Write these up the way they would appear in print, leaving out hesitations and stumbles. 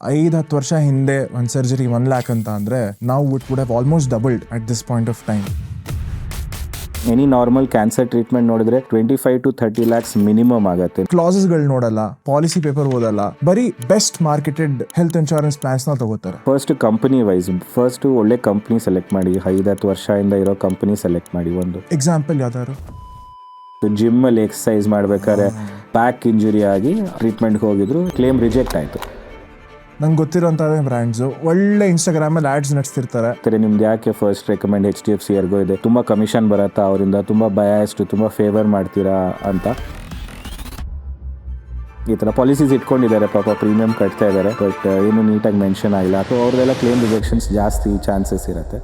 5-10 ವರ್ಷ ಹಿಂದೆ ಒಂದು ಸರ್ಜರಿ 1 lakh ಅಂತ ಅಂದರೆ ನಾವು it would have almost doubled at this point of time. Any normal cancer treatment ನೋಡಿದ್ರೆ 25 to 30 lakhs ಮಿನಿಮಮ್ ಆಗುತ್ತೆ. ಕ್ಲಾಸಸ್ಗಳು ನೋಡಲ್ಲ, ಪಾಲಿಸಿ ಪೇಪರ್ ಓದಲ್ಲ, ಬರೀ ಬೆಸ್ಟ್ ಮಾರ್ಕೆಟೆಡ್ ಹೆಲ್ತ್ ಇನ್ಶೂರೆನ್ಸ್ ಪ್ಲಾನ್ಸ್ನ ತಗೋತಾರೆ. ಫಸ್ಟ್ ಕಂಪನಿ ವೈಸ್ ಫಸ್ಟ್ ಒಳ್ಳೆ ಕಂಪ್ನಿ ಸೆಲೆಕ್ಟ್ ಮಾಡಿ, 5-10 ವರ್ಷದಿಂದ ಇರೋ ಕಂಪನಿ ಸೆಲೆಕ್ಟ್ ಮಾಡಿ. ಒಂದು ಎಕ್ಸಾಂಪಲ್ ಯಾವ್ದಾದ್ರು ಜಿಮ್ಮಲ್ಲಿ ಎಕ್ಸಸೈಸ್ ಮಾಡ್ಬೇಕಾದ್ರೆ ಬ್ಯಾಕ್ ಇಂಜುರಿ ಆಗಿ ಟ್ರೀಟ್ಮೆಂಟ್ಗೆ ಹೋಗಿದ್ರು, ಕ್ಲೇಮ್ ರಿಜೆಕ್ಟ್ ಆಯಿತು. ನಂಗೆ ಗೊತ್ತಿರೋಂಥದ್ದೇ ಬ್ರ್ಯಾಂಡ್ಸು ಒಳ್ಳೆ ಇನ್ಸ್ಟಾಗ್ರಾಮಲ್ಲಿ ಆ್ಯಡ್ಸ್ ನಡೆಸ್ತಿರ್ತಾರೆ. ನಿಮ್ದು ಯಾಕೆ ಫಸ್ಟ್ ರೆಕಮೆಂಡ್ HDFC ಯಾರಿಗೋ ಇದೆ, ತುಂಬ ಕಮಿಷನ್ ಬರುತ್ತಾ ಅವರಿಂದ, ತುಂಬ ಬಯಾಸ್ಡ್, ತುಂಬ ಫೇವರ್ ಮಾಡ್ತೀರಾ ಅಂತ ಈ ಥರ ಪಾಲಿಸೀಸ್ ಇಟ್ಕೊಂಡಿದ್ದಾರೆ. ಪಾಪ ಪ್ರೀಮಿಯಂ ಕಟ್ತಾ ಇದ್ದಾರೆ, ಬಟ್ ಏನು ನೀಟಾಗಿ ಮೆನ್ಷನ್ ಆಗಿಲ್ಲ. ಅಥವಾ ಅವ್ರದ್ದೆಲ್ಲ ಕ್ಲೇಮ್ ರಿಜೆಕ್ಷನ್ಸ್ ಜಾಸ್ತಿ ಚಾನ್ಸಸ್ ಇರುತ್ತೆ.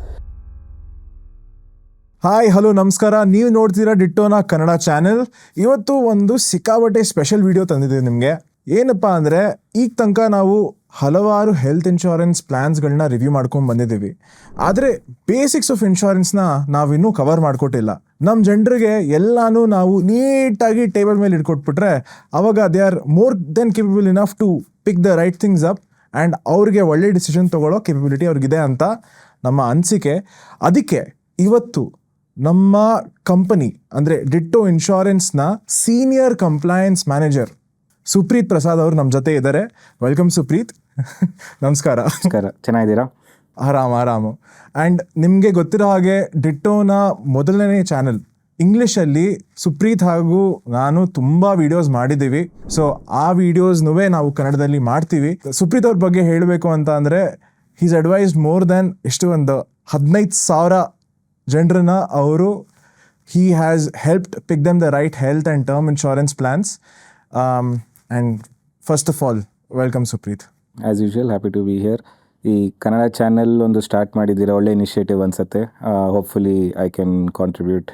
ಹಾಯ್ ಹಲೋ ನಮಸ್ಕಾರ, ನೀವು ನೋಡ್ತೀರಾ ಡಿಟ್ಟೋನ ಕನ್ನಡ ಚಾನೆಲ್. ಇವತ್ತು ಒಂದು ಸಿಕ್ಕಾಬಟ್ಟೆ ಸ್ಪೆಷಲ್ ವಿಡಿಯೋ ತಂದಿದ್ದೀವಿ ನಿಮಗೆ. ಏನಪ್ಪ ಅಂದರೆ ಈಗ ತನಕ ನಾವು ಹಲವಾರು ಹೆಲ್ತ್ ಇನ್ಶೂರೆನ್ಸ್ ಪ್ಲ್ಯಾನ್ಸ್ಗಳನ್ನ ರಿವ್ಯೂ ಮಾಡ್ಕೊಂಡು ಬಂದಿದ್ದೀವಿ. ಆದರೆ ಬೇಸಿಕ್ಸ್ ಆಫ್ ಇನ್ಶೂರೆನ್ಸ್ನ ನಾವಿನ್ನೂ ಕವರ್ ಮಾಡಿಕೊಟ್ಟಿಲ್ಲ. ನಮ್ಮ ಜನರಿಗೆ ಎಲ್ಲನೂ ನಾವು ನೀಟಾಗಿ ಟೇಬಲ್ ಮೇಲೆ ಇಟ್ಕೊಟ್ಬಿಟ್ರೆ ಅವಾಗ they are more than capable enough to pick the right things up and ಅವ್ರಿಗೆ ಒಳ್ಳೆ ಡಿಸಿಷನ್ ತೊಗೊಳ್ಳೋ ಕೇಪಬಿಲಿಟಿ ಅವ್ರಿಗಿದೆ ಅಂತ ನಮ್ಮ ಅನಿಸಿಕೆ. ಅದಕ್ಕೆ ಇವತ್ತು ನಮ್ಮ ಕಂಪನಿ ಅಂದರೆ ಡಿಟ್ಟೋ ಇನ್ಶೂರೆನ್ಸ್ನ senior compliance manager Supreet Prasad ಅವರು ನಮ್ಮ ಜೊತೆ ಇದ್ದಾರೆ. ವೆಲ್ಕಮ್ ಸುಪ್ರೀತ್. ನಮಸ್ಕಾರ. ನಮಸ್ಕಾರ, ಚೆನ್ನಾಗಿದ್ದೀರಾ? ಆರಾಮು. ಆ್ಯಂಡ್ ನಿಮಗೆ ಗೊತ್ತಿರೋ ಹಾಗೆ ಡಿಟ್ಟೋನ ಮೊದಲನೇ ಚಾನಲ್ ಇಂಗ್ಲೀಷಲ್ಲಿ ಸುಪ್ರೀತ್ ಹಾಗೂ ನಾನು ತುಂಬ ವೀಡಿಯೋಸ್ ಮಾಡಿದ್ದೀವಿ. ಸೊ ಆ ವೀಡಿಯೋಸ್ನೂ ನಾವು ಕನ್ನಡದಲ್ಲಿ ಮಾಡ್ತೀವಿ. ಸುಪ್ರೀತ್ ಅವ್ರ ಬಗ್ಗೆ ಹೇಳಬೇಕು ಅಂತ ಅಂದರೆ ಹೀಸ್ ಅಡ್ವೈಸ್ಡ್ ಮೋರ್ ದ್ಯಾನ್ ಒಂದು 15,000 ಜನರನ್ನ ಅವರು he has helped pick them the right health and term insurance plans. And first of all welcome Supreeth. As usual happy to be here. ಈ ಕನ್ನಡ ಚಾನೆಲ್ ಒಂದು ಸ್ಟಾರ್ಟ್ ಮಾಡಿದ್ದೀರಾ, ಒಳ್ಳೆ ಇನಿಷಿಯೇಟಿವ್ ಅನ್ಸುತ್ತೆ. Hopefully I can contribute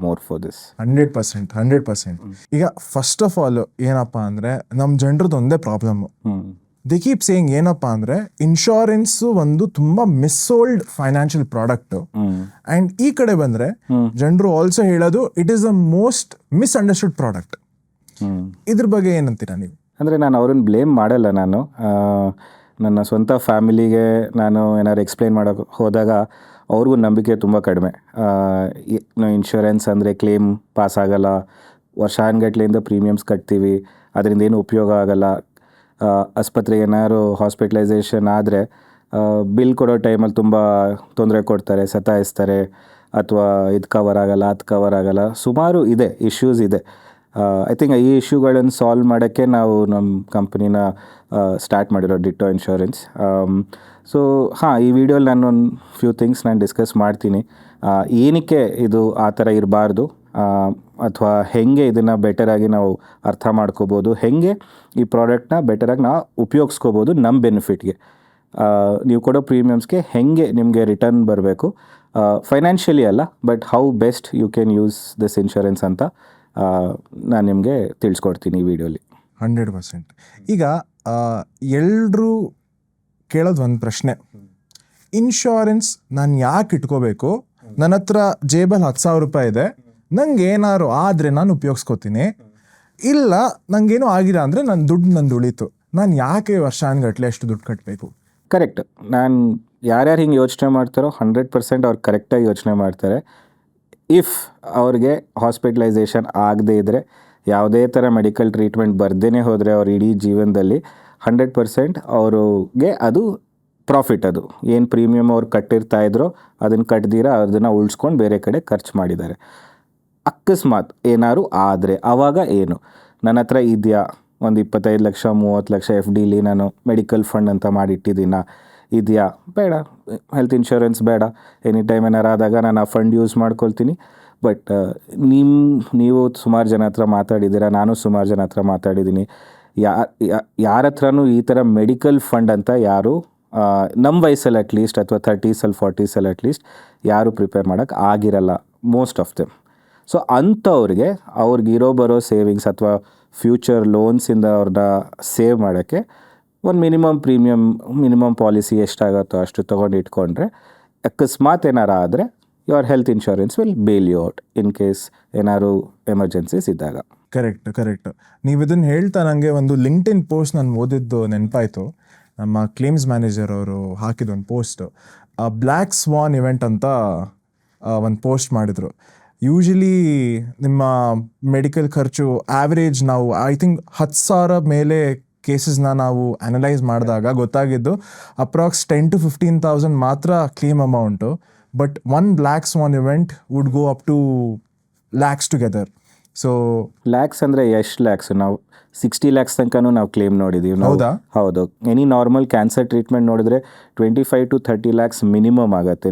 more for this. 100%. ಈಗ first of all ಏನಪ್ಪ ಅಂದರೆ ನಮ್ಮ ಜನರದ್ದು ಒಂದೇ ಪ್ರಾಬ್ಲಮ್ಮು. ದಿ ಕೀಪ್ ಸೇಯಿಂಗ್ ಏನಪ್ಪ ಅಂದರೆ ಇನ್ಶೂರೆನ್ಸು ಒಂದು ತುಂಬ ಮಿಸ್ಸೋಲ್ಡ್ ಫೈನಾನ್ಷಿಯಲ್ ಪ್ರಾಡಕ್ಟು. ಆ್ಯಂಡ್ ಈ ಕಡೆ ಬಂದರೆ ಜನರು ಆಲ್ಸೋ ಹೇಳೋದು it is the most misunderstood product. ಇದ್ರ ಬಗ್ಗೆ ಏನಂತೀರಾ ನೀವು? ಅಂದರೆ ನಾನು ಅವ್ರನ್ನ ಬ್ಲೇಮ್ ಮಾಡಲ್ಲ. ನಾನು ನನ್ನ ಸ್ವಂತ ಫ್ಯಾಮಿಲಿಗೆ ನಾನು ಏನಾದ್ರು ಎಕ್ಸ್ಪ್ಲೈನ್ ಮಾಡೋಕ್ಕೆ ಹೋದಾಗ ಅವ್ರಿಗೂ ನಂಬಿಕೆ ತುಂಬ ಕಡಿಮೆ. ಇನ್ಶೂರೆನ್ಸ್ ಅಂದರೆ ಕ್ಲೇಮ್ ಪಾಸ್ ಆಗಲ್ಲ, ವರ್ಷಾನುಗಟ್ಲೆಯಿಂದ ಪ್ರೀಮಿಯಮ್ಸ್ ಕಟ್ತೀವಿ, ಅದರಿಂದ ಏನು ಉಪಯೋಗ ಆಗಲ್ಲ. ಆಸ್ಪತ್ರೆಗೆ ಏನಾದ್ರು ಹಾಸ್ಪಿಟಲೈಸೇಷನ್ ಆದರೆ ಬಿಲ್ ಕೊಡೋ ಟೈಮಲ್ಲಿ ತುಂಬ ತೊಂದರೆ ಕೊಡ್ತಾರೆ, ಸತಾಯಿಸ್ತಾರೆ, ಅಥವಾ ಇದು ಕವರ್ ಆಗಲ್ಲ, ಅದು ಕವರ್ ಆಗಲ್ಲ. ಸುಮಾರು ಇದೆ, ಇಶ್ಯೂಸ್ ಇದೆ. ಐ ಥಿಂಕ್ ಈ ಇಶ್ಯೂಗಳನ್ನು ಸಾಲ್ವ್ ಮಾಡೋಕ್ಕೆ ನಾವು ನಮ್ಮ ಕಂಪ್ನಿನ ಸ್ಟಾರ್ಟ್ ಮಾಡಿರೋ ಡಿಟ್ಟೋ ಇನ್ಶೂರೆನ್ಸ್. ಸೊ ಈ ವಿಡಿಯೋಲಿ ನಾನು ಒಂದು ಫ್ಯೂ ಥಿಂಗ್ಸ್ ನಾನು ಡಿಸ್ಕಸ್ ಮಾಡ್ತೀನಿ. ಏನಕ್ಕೆ ಇದು ಆ ಥರ ಇರಬಾರ್ದು, ಅಥವಾ ಹೇಗೆ ಇದನ್ನು ಬೆಟರಾಗಿ ನಾವು ಅರ್ಥ ಮಾಡ್ಕೋಬೋದು, ಹೇಗೆ ಈ ಪ್ರಾಡಕ್ಟ್ನ ಬೆಟರಾಗಿ ನಾವು ಉಪಯೋಗಿಸ್ಕೋಬೋದು ನಮ್ಮ ಬೆನಿಫಿಟ್ಗೆ. ನೀವು ಕೊಡೋ ಪ್ರೀಮಿಯಮ್ಸ್ಗೆ ಹೇಗೆ ನಿಮಗೆ ರಿಟರ್ನ್ ಬರಬೇಕು, ಫೈನಾನ್ಷಿಯಲಿ ಅಲ್ಲ, but how best you can use this insurance ಅಂತ ನಾನು ನಿಮಗೆ ತಿಳಿಸ್ಕೊಡ್ತೀನಿ ಈ ವಿಡಿಯೋಲಿ. 100%. ಈಗ ಎಲ್ಲರೂ ಕೇಳೋದು ಒಂದು ಪ್ರಶ್ನೆ, ಇನ್ಶೂರೆನ್ಸ್ ನಾನು ಯಾಕೆ ಇಟ್ಕೋಬೇಕು? ನನ್ನ ಹತ್ರ ಜೇಬಲ್ಲಿ 10,000 ರೂಪಾಯಿ ಇದೆ, ನಂಗೆ ಏನಾದ್ರು ಆದರೆ ನಾನು ಉಪಯೋಗಿಸ್ಕೋತೀನಿ, ಇಲ್ಲ ನನಗೇನು ಆಗಿಲ್ಲ ಅಂದರೆ ನನ್ನ ದುಡ್ಡು ಉಳೀತು, ನಾನು ಯಾಕೆ ವರ್ಷಾನುಗಟ್ಲೆ ಅಷ್ಟು ದುಡ್ಡು ಕಟ್ಟಬೇಕು? ಕರೆಕ್ಟ್. ನಾನು ಯಾರ್ಯಾರು ಹಿಂಗೆ ಯೋಚನೆ ಮಾಡ್ತಾರೋ 100% ಅವ್ರು ಕರೆಕ್ಟಾಗಿ ಯೋಚನೆ ಮಾಡ್ತಾರೆ. ಇಫ್ ಅವ್ರಿಗೆ ಹಾಸ್ಪಿಟಲೈಸೇಷನ್ ಆಗದೇ ಇದ್ದರೆ, ಯಾವುದೇ ಥರ ಮೆಡಿಕಲ್ ಟ್ರೀಟ್ಮೆಂಟ್ ಬರ್ದೇ ಹೋದರೆ ಅವ್ರ ಇಡೀ ಜೀವನದಲ್ಲಿ 100% ಅವ್ರಿಗೆ ಅದು ಪ್ರಾಫಿಟ್. ಅದು ಏನು ಪ್ರೀಮಿಯಮ್ ಅವ್ರು ಕಟ್ಟಿರ್ತಾಯಿದ್ರೋ ಅದನ್ನು ಕಟ್ದಿರ ಅದನ್ನು ಉಳಿಸ್ಕೊಂಡು ಬೇರೆ ಕಡೆ ಖರ್ಚು ಮಾಡಿದ್ದಾರೆ. ಅಕಸ್ಮಾತ್ ಏನಾದ್ರು ಆದರೆ ಆವಾಗ ಏನು? ನನ್ನ ಹತ್ರ ಇದೆಯಾ ಒಂದು 25 ಲಕ್ಷ 30 ಲಕ್ಷ FDಲಿ ನಾನು ಮೆಡಿಕಲ್ ಫಂಡ್ ಅಂತ ಮಾಡಿಟ್ಟಿದ್ದೀನ, ಇದೆಯಾ? ಬೇಡ, ಹೆಲ್ತ್ ಇನ್ಶೂರೆನ್ಸ್ ಬೇಡ. ಎನಿ ಟೈಮ್ ಏನಾರು ಆದಾಗ ನಾನು ಆ ಫಂಡ್ ಯೂಸ್ ಮಾಡ್ಕೊಳ್ತೀನಿ. ಬಟ್ ನೀವು ಸುಮಾರು ಜನ ಹತ್ರ ಮಾತಾಡಿದ್ದೀರಾ, ನಾನು ಸುಮಾರು ಜನ ಹತ್ರ ಮಾತಾಡಿದ್ದೀನಿ. ಯಾರ ಹತ್ರನೂ ಈ ಥರ ಮೆಡಿಕಲ್ ಫಂಡ್ ಅಂತ ಯಾರು ನಮ್ಮ ವಯಸ್ಸಲ್ಲಿ ಅಟ್ಲೀಸ್ಟ್, ಅಥವಾ 30s 40s ಅಟ್ಲೀಸ್ಟ್ ಯಾರು ಪ್ರಿಪೇರ್ ಮಾಡೋಕ್ಕೆ ಆಗಿರಲ್ಲ, ಮೋಸ್ಟ್ ಆಫ್ ದೆಮ್. ಸೊ ಅಂಥವ್ರಿಗೆ ಅವ್ರಿಗಿರೋ ಬರೋ ಸೇವಿಂಗ್ಸ್ ಅಥವಾ ಫ್ಯೂಚರ್ ಲೋನ್ಸಿಂದ ಅವ್ರನ್ನ ಸೇವ್ ಮಾಡೋಕ್ಕೆ ಒಂದು ಮಿನಿಮಮ್ ಪಾಲಿಸಿ ಎಷ್ಟಾಗುತ್ತೋ ಅಷ್ಟು ತೊಗೊಂಡು ಇಟ್ಕೊಂಡ್ರೆ, ಅಕಸ್ಮಾತ್ ಏನಾರು ಆದರೆ your health insurance will bail you out in case ಏನಾದ್ರು ಎಮರ್ಜೆನ್ಸೀಸ್ ಇದ್ದಾಗ. ಕರೆಕ್ಟ್. ನೀವು ಇದನ್ನು ಹೇಳ್ತಾ ನನಗೆ ಒಂದು ಲಿಂಕ್ಡ್ಇನ್ ಪೋಸ್ಟ್ ನಾನು ಓದಿದ್ದು ನೆನಪಾಯಿತು. ನಮ್ಮ ಕ್ಲೇಮ್ಸ್ ಮ್ಯಾನೇಜರ್ ಅವರು ಹಾಕಿದ ಒಂದು ಪೋಸ್ಟು, ಬ್ಲ್ಯಾಕ್ ಸ್ವಾನ್ ಇವೆಂಟ್ ಅಂತ ಒಂದು ಪೋಸ್ಟ್ ಮಾಡಿದರು. ಯೂಶಲಿ ನಿಮ್ಮ ಮೆಡಿಕಲ್ ಖರ್ಚು ಆ್ಯಾವ್ರೇಜ್ ನಾವು ಐ ಥಿಂಕ್ 10,000 ಮೇಲೆ ಕೇಸಸ್ನ ನಾವು ಅನಲೈಸ್ ಮಾಡಿದಾಗ ಗೊತ್ತಾಗಿದ್ದು ಅಪ್ರಾಕ್ಸ್ 10,000 to 15,000 ಮಾತ್ರ claim amount. But one black swan event would go up to lakhs together. So lakhs ಅಂದರೆ ಎಷ್ಟು ಲ್ಯಾಕ್ಸ್? ನಾವು 60 lakhs ತನಕನೂ ನಾವು ಕ್ಲೇಮ್ ನೋಡಿದ್ದೀವಿ ನಾವು. ಹೌದಾ? ಹೌದು. ಎನಿ ನಾರ್ಮಲ್ ಕ್ಯಾನ್ಸರ್ ಟ್ರೀಟ್ಮೆಂಟ್ ನೋಡಿದ್ರೆ 25 to 30 lakhs ಮಿನಿಮಮ್ ಆಗುತ್ತೆ.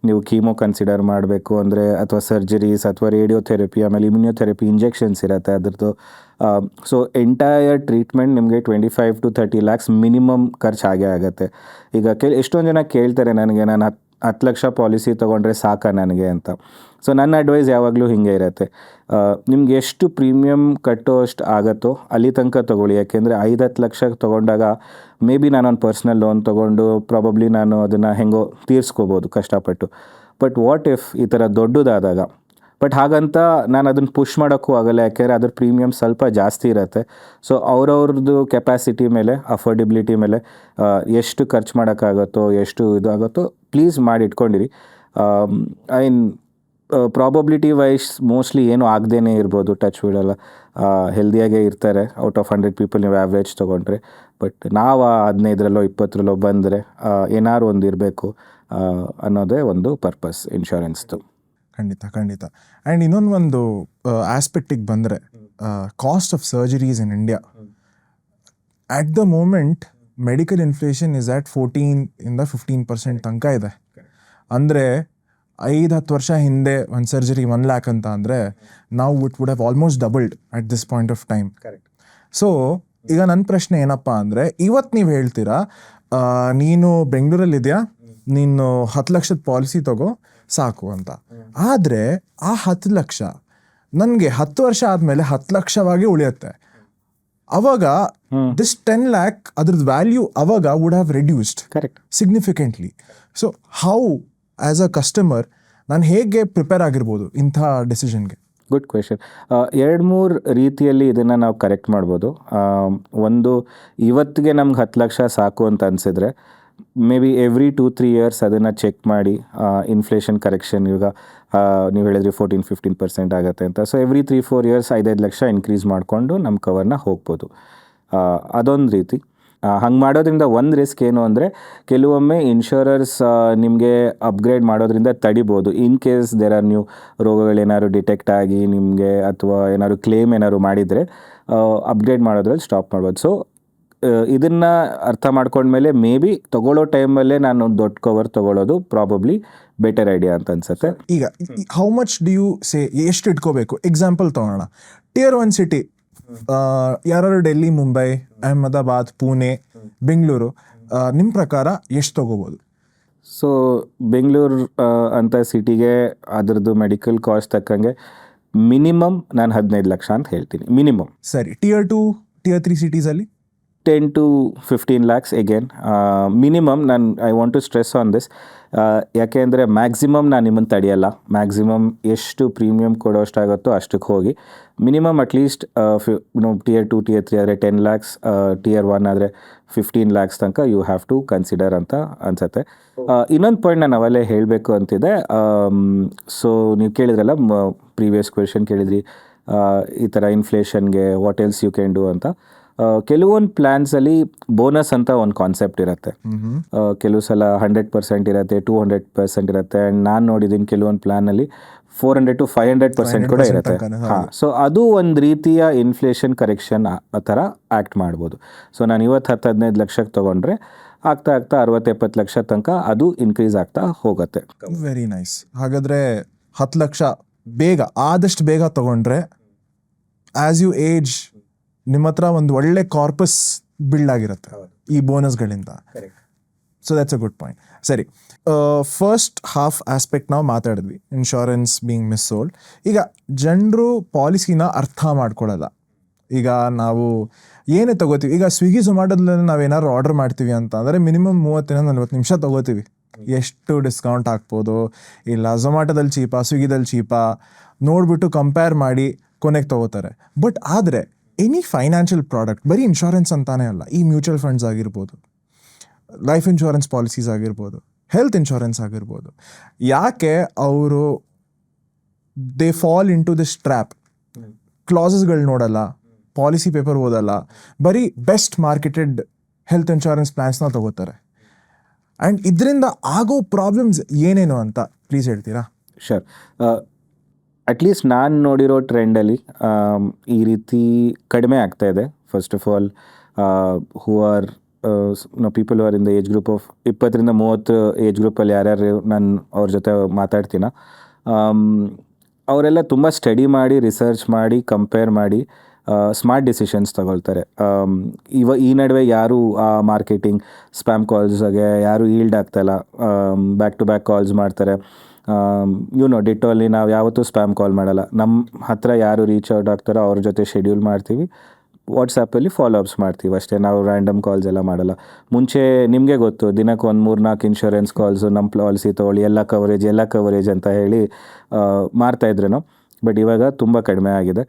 ನೀವು ಕೀಮೋ ಕನ್ಸಿಡರ್ ಮಾಡಬೇಕು ಅಂದರೆ, ಅಥವಾ ಸರ್ಜರೀಸ್, ಅಥವಾ ರೇಡಿಯೋಥೆರಪಿ, ಆಮೇಲೆ ಇಮ್ಯುನಿಯೋಥೆರಪಿ ಇಂಜೆಕ್ಷನ್ಸ್ ಇರುತ್ತೆ ಅದ್ರದ್ದು. ಸೊ ಎಂಟೈರ್ ಟ್ರೀಟ್ಮೆಂಟ್ ನಿಮಗೆ 25 to 30 lakhs ಮಿನಿಮಮ್ ಖರ್ಚು ಆಗೇ ಆಗುತ್ತೆ. ಈಗ ಎಷ್ಟೊಂದು ಜನ ಕೇಳ್ತಾರೆ ನನಗೆ, ನಾನು 10 ಲಕ್ಷ ಪಾಲಿಸಿ ತೊಗೊಂಡ್ರೆ ಸಾಕಾ ನನಗೆ ಅಂತ. ಸೊ ನನ್ನ ಅಡ್ವೈಸ್ ಯಾವಾಗಲೂ ಹಿಂಗೆ ಇರುತ್ತೆ, ನಿಮ್ಗೆ ಎಷ್ಟು ಪ್ರೀಮಿಯಮ್ ಕಟ್ಟೋ ಅಷ್ಟು ಆಗುತ್ತೋ ಅಲ್ಲಿ ತನಕ ತೊಗೊಳ್ಳಿ. ಯಾಕೆಂದರೆ 5-10 ಲಕ್ಷ ತೊಗೊಂಡಾಗ ಮೇ ಬಿ ನಾನೊಂದು ಪರ್ಸ್ನಲ್ ಲೋನ್ ತೊಗೊಂಡು ಪ್ರಾಬಬ್ಲಿ ನಾನು ಅದನ್ನು ಹೆಂಗೋ ತೀರಿಸ್ಕೋಬೋದು ಕಷ್ಟಪಟ್ಟು. ಬಟ್ ವಾಟ್ ಇಫ್ ಈ ಥರ ದೊಡ್ಡದಾದಾಗ? ಬಟ್ ಹಾಗಂತ ನಾನು ಅದನ್ನು ಪುಷ್ ಮಾಡೋಕ್ಕೂ ಆಗಲ್ಲ, ಯಾಕೆಂದರೆ ಅದ್ರ ಪ್ರೀಮಿಯಮ್ ಸ್ವಲ್ಪ ಜಾಸ್ತಿ ಇರುತ್ತೆ. ಸೊ ಅವ್ರವ್ರದ್ದು ಕೆಪಾಸಿಟಿ ಮೇಲೆ, ಅಫೋರ್ಡಿಬಿಲಿಟಿ ಮೇಲೆ ಎಷ್ಟು ಖರ್ಚು ಮಾಡೋಕ್ಕಾಗತ್ತೋ, ಎಷ್ಟು ಇದಾಗುತ್ತೋ ಪ್ಲೀಸ್ ಮಾಡಿ ಇಟ್ಕೊಂಡಿರಿ. ಪ್ರಾಬಬಿಲಿಟಿ ವೈಸ್ ಮೋಸ್ಟ್ಲಿ ಏನೂ ಆಗದೇ ಇರ್ಬೋದು, ಟಚ್ ಬಿಡಲ್ಲ, ಹೆಲ್ದಿಯಾಗೇ ಇರ್ತಾರೆ. ಔಟ್ ಆಫ್ 100 people ನೀವು ಆ್ಯಾವ್ರೇಜ್ ತೊಗೊಂಡ್ರೆ. ಬಟ್ ನಾವು 15ರಲ್ಲೋ 20ರಲ್ಲೋ ಬಂದರೆ ಏನಾದ್ರು ಒಂದು ಇರಬೇಕು ಅನ್ನೋದೇ ಒಂದು ಪರ್ಪಸ್ ಇನ್ಶೂರೆನ್ಸ್ದು. ಖಂಡಿತ. ಆ್ಯಂಡ್ ಇನ್ನೊಂದು ಆಸ್ಪೆಕ್ಟಿಗೆ ಬಂದರೆ, cost of surgeries in India at the moment medical inflation is at 14-15% ತನಕ ಇದೆ. ಅಂದರೆ 5-10 ವರ್ಷ ಹಿಂದೆ ಒಂದು ಸರ್ಜರಿ 1 lakh ಅಂತ ಅಂದರೆ ನಾವು it would have almost doubled at this point of time. So ಈಗ ನನ್ನ ಪ್ರಶ್ನೆ ಏನಪ್ಪ ಅಂದರೆ, ಇವತ್ತು ನೀವು ಹೇಳ್ತೀರಾ ನೀನು ಬೆಂಗಳೂರಲ್ಲಿದೆಯಾ, ನೀನು 10 ಲಕ್ಷದ ಪಾಲಿಸಿ ತಗೋ ಸಾಕು ಅಂತ. ಆದರೆ ಆ 10 ಲಕ್ಷ ನನಗೆ 10 ವರ್ಷ ಆದಮೇಲೆ 10 ಲಕ್ಷವಾಗಿ ಉಳಿಯುತ್ತೆ. ಅವಾಗ ದಿಸ್ 10 lakh ಅದ್ರದ್ದು ವ್ಯಾಲ್ಯೂ ಅವಾಗ would have reduced significantly. So how as a customer ನಾನು ಹೇಗೆ ಪ್ರಿಪೇರ್ ಆಗಿರ್ಬೋದು ಇಂಥ ಡಿಸಿಷನ್ಗೆ? Good question. 2-3 ರೀತಿಯಲ್ಲಿ ಇದನ್ನು ನಾವು ಕರೆಕ್ಟ್ ಮಾಡ್ಬೋದು. ಒಂದು, ಇವತ್ತಿಗೆ ನಮ್ಗೆ 10 ಲಕ್ಷ ಸಾಕು ಅಂತ ಅನಿಸಿದ್ರೆ ಮೇ ಬಿ ಎವ್ರಿ 2-3 years ಅದನ್ನು ಚೆಕ್ ಮಾಡಿ, ಇನ್ಫ್ಲೇಷನ್ ಕರೆಕ್ಷನ್ ಈಗ ನೀವು ಹೇಳಿದ್ರಿ 14-15% ಆಗುತ್ತೆ ಅಂತ. So every 3-4 years 5-5 lakh increase ಮಾಡಿಕೊಂಡು ನಮ್ಮ ಕವರ್ನ ಹೋಗ್ಬೋದು. ಅದೊಂದು ರೀತಿ. ಹಂಗೆ ಮಾಡೋದ್ರಿಂದ ಒಂದು ರಿಸ್ಕ್ ಏನು ಅಂದರೆ, ಕೆಲವೊಮ್ಮೆ ಇನ್ಶೂರರ್ಸ್ ನಿಮಗೆ ಅಪ್ಗ್ರೇಡ್ ಮಾಡೋದ್ರಿಂದ ತಡಿಬೋದು. In case there are new ರೋಗಗಳೇನಾದ್ರು ಡಿಟೆಕ್ಟ್ ಆಗಿ ನಿಮಗೆ, ಅಥವಾ ಏನಾದ್ರು ಕ್ಲೇಮ್ ಏನಾದ್ರು ಮಾಡಿದರೆ ಅಪ್ಗ್ರೇಡ್ ಮಾಡೋದ್ರಲ್ಲಿ ಸ್ಟಾಪ್ ಮಾಡ್ಬೋದು. ಸೊ ಇದನ್ನು ಅರ್ಥ ಮಾಡ್ಕೊಂಡ್ಮೇಲೆ ಮೇ ಬಿ ತೊಗೊಳ್ಳೋ ಟೈಮಲ್ಲೇ ನಾನು ದೊಡ್ಡ ಕವರ್ ತೊಗೊಳ್ಳೋದು ಪ್ರಾಬಬ್ಲಿ ಬೆಟರ್ ಐಡಿಯಾ ಅಂತ ಅನ್ಸುತ್ತೆ. ಈಗ how much do you say, ಎಷ್ಟು ಇಟ್ಕೋಬೇಕು? ಎಕ್ಸಾಂಪಲ್ ತೊಗೊಳ್ಳೋಣ, Tier 1 ಸಿಟಿ ಯಾರು ಡೆಲ್ಲಿ, ಮುಂಬೈ, ಅಹಮದಾಬಾದ್, ಪುಣೆ, ಬೆಂಗಳೂರು, ನಿಮ್ಮ ಪ್ರಕಾರ ಎಷ್ಟು ತೊಗೋಬೋದು? ಸೊ ಬೆಂಗಳೂರು ಅಂತ ಸಿಟಿಗೆ ಅದ್ರದ್ದು ಮೆಡಿಕಲ್ ಕಾಸ್ಟ್ ತಕ್ಕಂಗೆ ಮಿನಿಮಮ್ ನಾನು 15 ಲಕ್ಷ ಅಂತ ಹೇಳ್ತೀನಿ, ಮಿನಿಮಮ್. ಸರಿ. Tier 2, Tier 3 ಸಿಟೀಸಲ್ಲಿ 10 to 15 lakhs again minimum. I want to stress on this, ಯಾಕೆ ಅಂದರೆ ಮ್ಯಾಕ್ಸಿಮಮ್ ನಾನು ನಿಮ್ಮನ್ನು ತಡೆಯಲ್ಲ. ಮ್ಯಾಕ್ಸಿಮಮ್ ಎಷ್ಟು ಪ್ರೀಮಿಯಮ್ ಕೊಡೋಷ್ಟಾಗುತ್ತೋ ಅಷ್ಟಕ್ಕೆ ಹೋಗಿ. ಮಿನಿಮಮ್ ಅಟ್ಲೀಸ್ಟ್ Tier 2, Tier 3 ಆದರೆ 10 lakhs, Tier 1 ಆದರೆ 15 lakhs ತನಕ ಯು ಹ್ಯಾವ್ ಟು ಕನ್ಸಿಡರ್ ಅಂತ ಅನ್ಸುತ್ತೆ. ಇನ್ನೊಂದು ಪಾಯಿಂಟ್ ನಾನು ಅವಲ್ಲೇ ಹೇಳಬೇಕು ಅಂತಿದೆ. ಸೊ ನೀವು ಕೇಳಿದ್ರಲ್ಲ, ಪ್ರೀವಿಯಸ್ ಕ್ವೆಶನ್ ಕೇಳಿದ್ರಿ ಈ ಥರ ಇನ್ಫ್ಲೇಷನ್ಗೆ what else you can do ಅಂತ. ಕೆಲವೊಂದು ಪ್ಲ್ಯಾನ್ಸಲ್ಲಿ ಬೋನಸ್ ಅಂತ ಒಂದು ಕಾನ್ಸೆಪ್ಟ್ ಇರುತ್ತೆ. ಕೆಲವು ಸಲ 100% ಇರುತ್ತೆ, 200% ಇರುತ್ತೆ. ಆ್ಯಂಡ್ ನಾನು ನೋಡಿದ್ದೀನಿ ಕೆಲವೊಂದು ಪ್ಲ್ಯಾನಲ್ಲಿ 400 to 500% ಕೂಡ ಇರುತ್ತೆ. ಹಾಂ, ಸೊ ಅದು ಒಂದು ರೀತಿಯ ಇನ್ಫ್ಲೇಷನ್ ಕರೆಕ್ಷನ್ ಆ ಥರ ಆ್ಯಕ್ಟ್ ಮಾಡ್ಬೋದು. ಸೊ ನಾನು ಇವತ್ತು 10-15 ಲಕ್ಷಕ್ಕೆ ತೊಗೊಂಡ್ರೆ ಆಗ್ತಾ 60-70 ಲಕ್ಷ ತನಕ ಅದು ಇನ್ಕ್ರೀಸ್ ಆಗ್ತಾ ಹೋಗುತ್ತೆ. Very nice. ಹಾಗಾದರೆ 10 ಲಕ್ಷ ಆದಷ್ಟು ಬೇಗ ತೊಗೊಂಡ್ರೆ ಆ್ಯಸ್ ಯು ಏಜ್ ನಿಮ್ಮ ಹತ್ರ ಒಂದು ಒಳ್ಳೆ ಕಾರ್ಪಸ್ ಬಿಲ್ಡ್ ಆಗಿರುತ್ತೆ ಈ ಬೋನಸ್ಗಳಿಂದ. So that's a good point. ಸರಿ, ಫಸ್ಟ್ ಹಾಫ್ ಆಸ್ಪೆಕ್ಟ್ ನಾವು ಮಾತಾಡಿದ್ವಿ, ಇನ್ಶೂರೆನ್ಸ್ ಬೀಂಗ್ ಮಿಸ್ಸೋಲ್ಡ್. ಈಗ ಜನರು ಪಾಲಿಸಿನ ಅರ್ಥ ಮಾಡ್ಕೊಳ್ಳಲ್ಲ. ಈಗ ನಾವು ಏನೇ ತೊಗೋತೀವಿ, ಈಗ ಸ್ವಿಗ್ಗಿ ಝೊಮ್ಯಾಟೋದಲ್ಲಿ ನಾವೇನಾದ್ರು ಆರ್ಡರ್ ಮಾಡ್ತೀವಿ ಅಂತ ಅಂದರೆ ಮಿನಿಮಮ್ 30-40 ನಿಮಿಷ ತೊಗೋತೀವಿ. ಎಷ್ಟು ಡಿಸ್ಕೌಂಟ್ ಹಾಕ್ಬೋದು, ಇಲ್ಲ ಝೊಮ್ಯಾಟೋದಲ್ಲಿ ಚೀಪಾ, ಸ್ವಿಗ್ಗಿದಲ್ಲಿ ಚೀಪಾ ನೋಡಿಬಿಟ್ಟು ಕಂಪೇರ್ ಮಾಡಿ ಕೊನೆಗೆ ತೊಗೋತಾರೆ. ಬಟ್ ಆದರೆ ಎನಿ ಫೈನಾನ್ಷಿಯಲ್ ಪ್ರಾಡಕ್ಟ್, ಬರೀ ಇನ್ಶೂರೆನ್ಸ್ ಅಂತಾನೆ ಅಲ್ಲ, ಈ ಮ್ಯೂಚುವಲ್ ಫಂಡ್ಸ್ ಆಗಿರ್ಬೋದು, ಲೈಫ್ ಇನ್ಶೂರೆನ್ಸ್ ಪಾಲಿಸೀಸ್ ಆಗಿರ್ಬೋದು, ಹೆಲ್ತ್ ಇನ್ಶೂರೆನ್ಸ್ ಆಗಿರ್ಬೋದು, ಯಾಕೆ ಅವರು they fall into this trap? ಕ್ಲಾಸಸ್ಗಳು ನೋಡಲ್ಲ, ಪಾಲಿಸಿ ಪೇಪರ್ ಓದಲ್ಲ, ಬರೀ ಬೆಸ್ಟ್ ಮಾರ್ಕೆಟೆಡ್ ಹೆಲ್ತ್ ಇನ್ಶೂರೆನ್ಸ್ ಪ್ಲ್ಯಾನ್ಸ್ನ ತಗೋತಾರೆ. ಆ್ಯಂಡ್ ಇದರಿಂದ ಆಗೋ ಪ್ರಾಬ್ಲಮ್ಸ್ ಏನೇನು ಅಂತ ಪ್ಲೀಸ್ ಹೇಳ್ತೀರಾ? ಶೋರ್. ಅಟ್ಲೀಸ್ಟ್ ನಾನು ನೋಡಿರೋ ಟ್ರೆಂಡಲ್ಲಿ ಈ ರೀತಿ ಕಡಿಮೆ ಆಗ್ತಾ ಇದೆ. First of all who are people are in the age group of 20-30 age ಗ್ರೂಪಲ್ಲಿ ಯಾರ್ಯಾರು ನಾನು ಅವ್ರ ಜೊತೆ ಮಾತಾಡ್ತೀನೋ ಅವರೆಲ್ಲ ತುಂಬ ಸ್ಟಡಿ ಮಾಡಿ, ರಿಸರ್ಚ್ ಮಾಡಿ, ಕಂಪೇರ್ ಮಾಡಿ ಸ್ಮಾರ್ಟ್ ಡಿಸಿಷನ್ಸ್ ತಗೊಳ್ತಾರೆ. ಈ ನಡುವೆ ಯಾರು ಆ ಮಾರ್ಕೆಟಿಂಗ್ ಸ್ಪ್ಯಾಮ್ ಕಾಲ್ಸ್ಗೆ ಯಾರು ಈಲ್ಡ್ ಆಗ್ತಾಯಿಲ್ಲ, ಬ್ಯಾಕ್ ಟು ಬ್ಯಾಕ್ ಕಾಲ್ಸ್ ಮಾಡ್ತಾರೆ. ಡಿಟೋಲ್ಲಿ ನಾವು ಯಾವತ್ತೂ ಸ್ಪ್ಯಾಮ್ ಕಾಲ್ ಮಾಡಲ್ಲ. ನಮ್ಮ ಹತ್ರ ಯಾರು ರೀಚ್ ಔಟ್ ಆಗ್ತಾರೋ ಅವ್ರ ಜೊತೆ ಶೆಡ್ಯೂಲ್ ಮಾಡ್ತೀವಿ, ವಾಟ್ಸಪ್ಪಲ್ಲಿ ಫಾಲೋ ಅಪ್ಸ್ ಮಾಡ್ತೀವಿ ಅಷ್ಟೇ. ನಾವು ರ್ಯಾಂಡಮ್ ಕಾಲ್ಸ್ ಎಲ್ಲ ಮಾಡಲ್ಲ. ಮುಂಚೆ ನಿಮಗೆ ಗೊತ್ತು, ದಿನಕ್ಕೆ 1-3-4 ಇನ್ಶೂರೆನ್ಸ್ ಕಾಲ್ಸು, ನಮ್ಮ ಪಾಲಿಸಿ ತೊಗೊಳ್ಳಿ, ಎಲ್ಲ ಕವರೇಜ್ ಅಂತ ಹೇಳಿ ಮಾಡ್ತಾಯಿದ್ರು. ಬಟ್ ಇವಾಗ ತುಂಬ ಕಡಿಮೆ ಆಗಿದೆ.